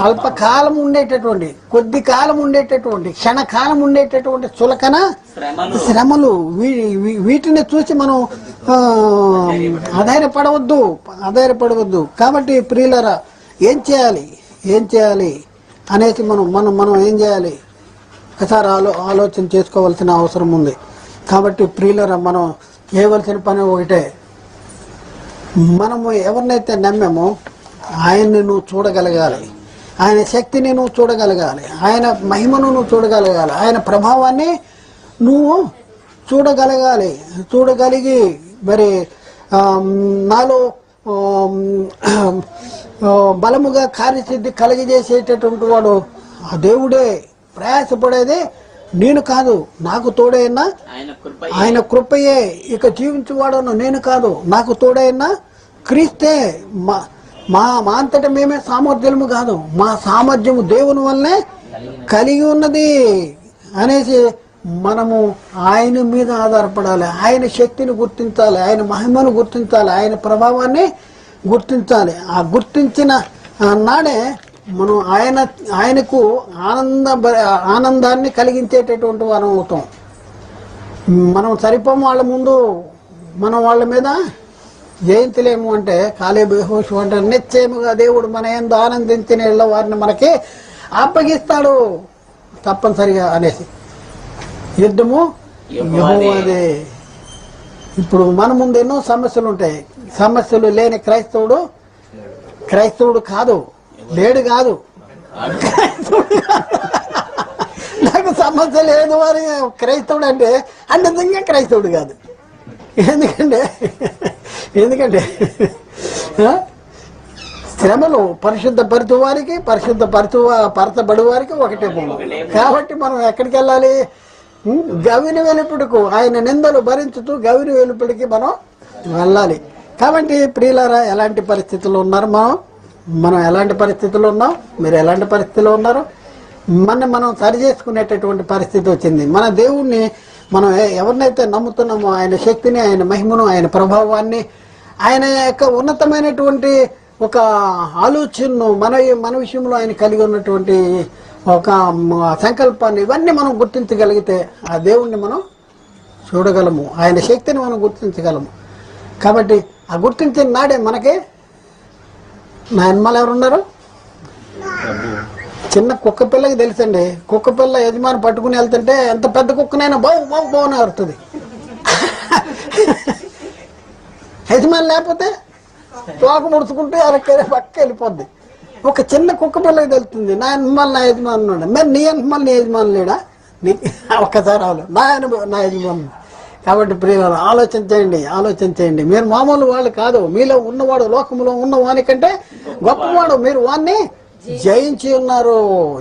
అల్పకాలం ఉండేటటువంటి, కొద్ది కాలం ఉండేటటువంటి, క్షణకాలం ఉండేటటువంటి చులకన శ్రమలు, వీటిని చూసి మనం ఆధారపడవద్దు. కాబట్టి ప్రియులరా, ఏం చేయాలి అనేసి మనం ఏం చేయాలి? ఒకసారి ఆలోచన చేసుకోవాల్సిన అవసరం ఉంది. కాబట్టి ప్రియులరా, మనం చేయవలసిన పని ఒకటే. మనము ఎవరినైతే నమ్మామో ఆయన్ని నువ్వు చూడగలగాలి, ఆయన శక్తిని నువ్వు చూడగలగాలి, ఆయన మహిమను నువ్వు చూడగలగాలి, ఆయన ప్రభావాన్ని నువ్వు చూడగలిగి మరి నాలో బలముగా కార్యసిద్ధి కలిగజేసేటటువంటి వాడు ఆ దేవుడే. ప్రయాసపడేది నేను కాదు, నాకు తోడైనా ఆయన కృపయే. ఇక జీవించేవాడను నేను కాదు, నాకు తోడైనా క్రీస్తే. మా అంతటా మేమే సామర్థ్యము కాదు, మా సామర్థ్యము దేవుని వల్లనే కలిగి ఉన్నది అనేసి మనము ఆయన మీద ఆధారపడాలి. ఆయన శక్తిని గుర్తించాలి, ఆయన మహిమను గుర్తించాలి, ఆయన ప్రభావాన్ని గుర్తించాలి. ఆ గుర్తించిన నాడే మనం ఆయనకు ఆనందాన్ని కలిగించేటటువంటి వారం అవుతాం. మనం సరిపోము వాళ్ళ ముందు, మనం వాళ్ళ మీద జయించలేము. అంటే కాలేబు యెహోషువ అంటే నిశ్చయముగా దేవుడు మన యందు ఆనందించిన వారిని మనకి అప్పగిస్తాడు తప్పనిసరిగా అనేసి. యుద్ధము యెహోవాదే. ఇప్పుడు మన ముందు ఎన్నో సమస్యలు ఉంటాయి. సమస్యలు లేని క్రైస్తవుడు కాదు, లేడు కాదు. నాకు సమస్య లేదు అని క్రైస్తవుడు అంటే నిజంగా క్రైస్తవుడు కాదు. ఎందుకంటే శ్రమలు పరిశుద్ధపరచు వారికి పరచబడు వారికి ఒకటే భూమి. కాబట్టి మనం ఎక్కడికి వెళ్ళాలి? గవిని వెలుపుడుకు, ఆయన నిందలు భరించుతూ గవిని వెలుపుడికి మనం వెళ్ళాలి. కాబట్టి ప్రియులారా, ఎలాంటి పరిస్థితుల్లో ఉన్నారు? మనం ఎలాంటి పరిస్థితుల్లో ఉన్నాం? మీరు ఎలాంటి పరిస్థితుల్లో ఉన్నారు? మనం సరి చేసుకునేటటువంటి పరిస్థితి వచ్చింది. మన దేవుణ్ణి మనం ఎవరినైతే నమ్ముతున్నామో, ఆయన శక్తిని, ఆయన మహిమను, ఆయన ప్రభావాన్ని, ఆయన యొక్క ఉన్నతమైనటువంటి ఒక ఆలోచనను మన విషయంలో ఆయన కలిగి ఉన్నటువంటి ఒక సంకల్పాన్ని, ఇవన్నీ మనం గుర్తించగలిగితే ఆ దేవుణ్ణి మనం చూడగలము, ఆయన శక్తిని మనం గుర్తించగలము. కాబట్టి ఆ గుర్తించిన నాడే మనకి నా యజమానులు ఎవరున్నారు? చిన్న కుక్క పిల్లకి తెలుసండి. కుక్క పిల్ల యజమాని పట్టుకుని వెళ్తుంటే ఎంత పెద్ద కుక్కనైనా బాగునే అరుతుంది. యజమాని లేకపోతే తోక ముడుచుకుంటే అరకే పక్క వెళ్ళిపోద్ది. ఒక చిన్న కుక్క పిల్లకి తెలుస్తుంది నా యజమాని ఉన్నాడు. మరి నీ యజమాని లేడా? ఒక్కసారి నా యజమాని. కాబట్టి ప్రియులారా, ఆలోచన చేయండి. మీరు మామూలు వాళ్ళు కాదు. మీలో ఉన్నవాడు లోకంలో ఉన్న వానికంటే గొప్పవాడు. మీరు వాన్ని జయించి ఉన్నారు.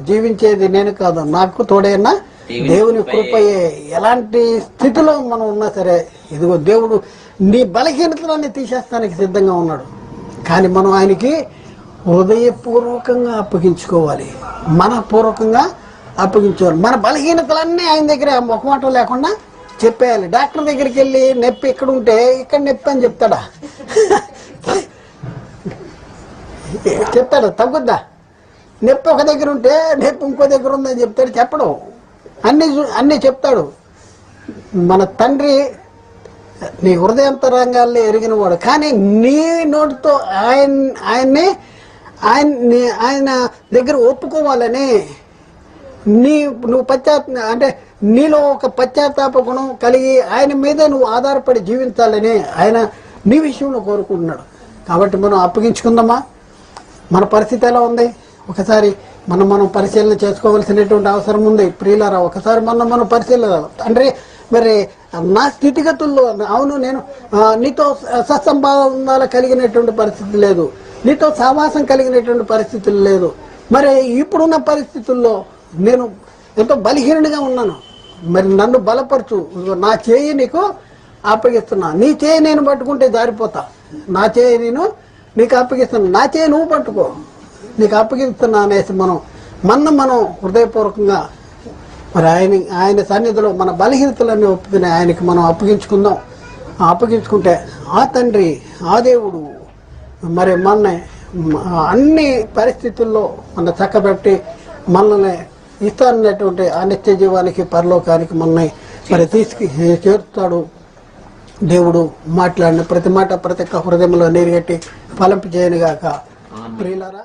జీవించేది నేను కాదు, నాకు తోడైన దేవుని కృపయే. ఎలాంటి స్థితిలో మనం ఉన్నా సరే, ఇదిగో దేవుడు నీ బలహీనతలన్నీ తీసేస్తానికి సిద్ధంగా ఉన్నాడు. కానీ మనం ఆయనకి హృదయపూర్వకంగా అప్పగించుకోవాలి, మనపూర్వకంగా అప్పగించుకోవాలి. మన బలహీనతలన్నీ ఆయన దగ్గర మొహమాటం లేకుండా చెప్పేయాలి. డాక్టర్ దగ్గరికి వెళ్ళి నొప్పి ఇక్కడ ఉంటే ఇక్కడ నొప్పి అని చెప్తాడా? చెప్తాడు తగ్గుద్దా? నొప్పి ఒక దగ్గర ఉంటే నొప్పి ఇంకో దగ్గర ఉందని చెప్తాడు? చెప్పడు. అన్నీ చెప్తాడు. మన తండ్రి నీ హృదయాంతరంగాల్లో ఎరిగిన వాడు. కానీ నీ నోటితో ఆయన దగ్గర ఒప్పుకోవాలని, నువ్వు అంటే నీలో ఒక పశ్చాత్తాప గుణం కలిగి ఆయన మీద నువ్వు ఆధారపడి జీవించాలని ఆయన నీ విషయంలో కోరుకుంటున్నాడు. కాబట్టి మనం అప్పగించుకుందామా? మన పరిస్థితి ఎలా ఉంది? ఒకసారి మనం పరిశీలన చేసుకోవాల్సినటువంటి అవసరం ఉంది. ప్రియులారా, ఒకసారి మనం పరిశీలన. తండ్రి, మరి నా స్థితిగతుల్లో అవును, నేను నీతో సత్సంబంధాలు కలిగినటువంటి పరిస్థితి లేదు, నీతో సావాసం కలిగినటువంటి పరిస్థితులు లేదు. మరి ఇప్పుడున్న పరిస్థితుల్లో నేను ఎంతో బలహీనుడిగా ఉన్నాను. మరి నన్ను బలపరచు. నా చేయి నీకు అప్పగిస్తున్నా. నీ చేయి నేను పట్టుకుంటే జారిపోతా. నా చేయి నేను నీకు అప్పగిస్తున్నా. నా చేయి నువ్వు పట్టుకో, నీకు అప్పగిస్తున్నా అనేసి మనం హృదయపూర్వకంగా మరి ఆయన సన్నిధిలో మన బలహీనతలన్నీ ఒప్పుకుని ఆయనకి మనం అప్పగించుకుందాం. అప్పగించుకుంటే ఆ తండ్రి, ఆ దేవుడు మరి మనల్ని అన్ని పరిస్థితుల్లో చక్కబెట్టి మనల్ని ఇస్తానన్నటువంటి ఆ నిత్య జీవానికి, పరలోకానికి మనల్ని మరి చేరుతాడు. దేవుడు మాట్లాడిన ప్రతి మాట ప్రతి ఒక్క హృదయంలో నీరుగట్టి ఫలింపజేయనుగాక. ప్రియులారా.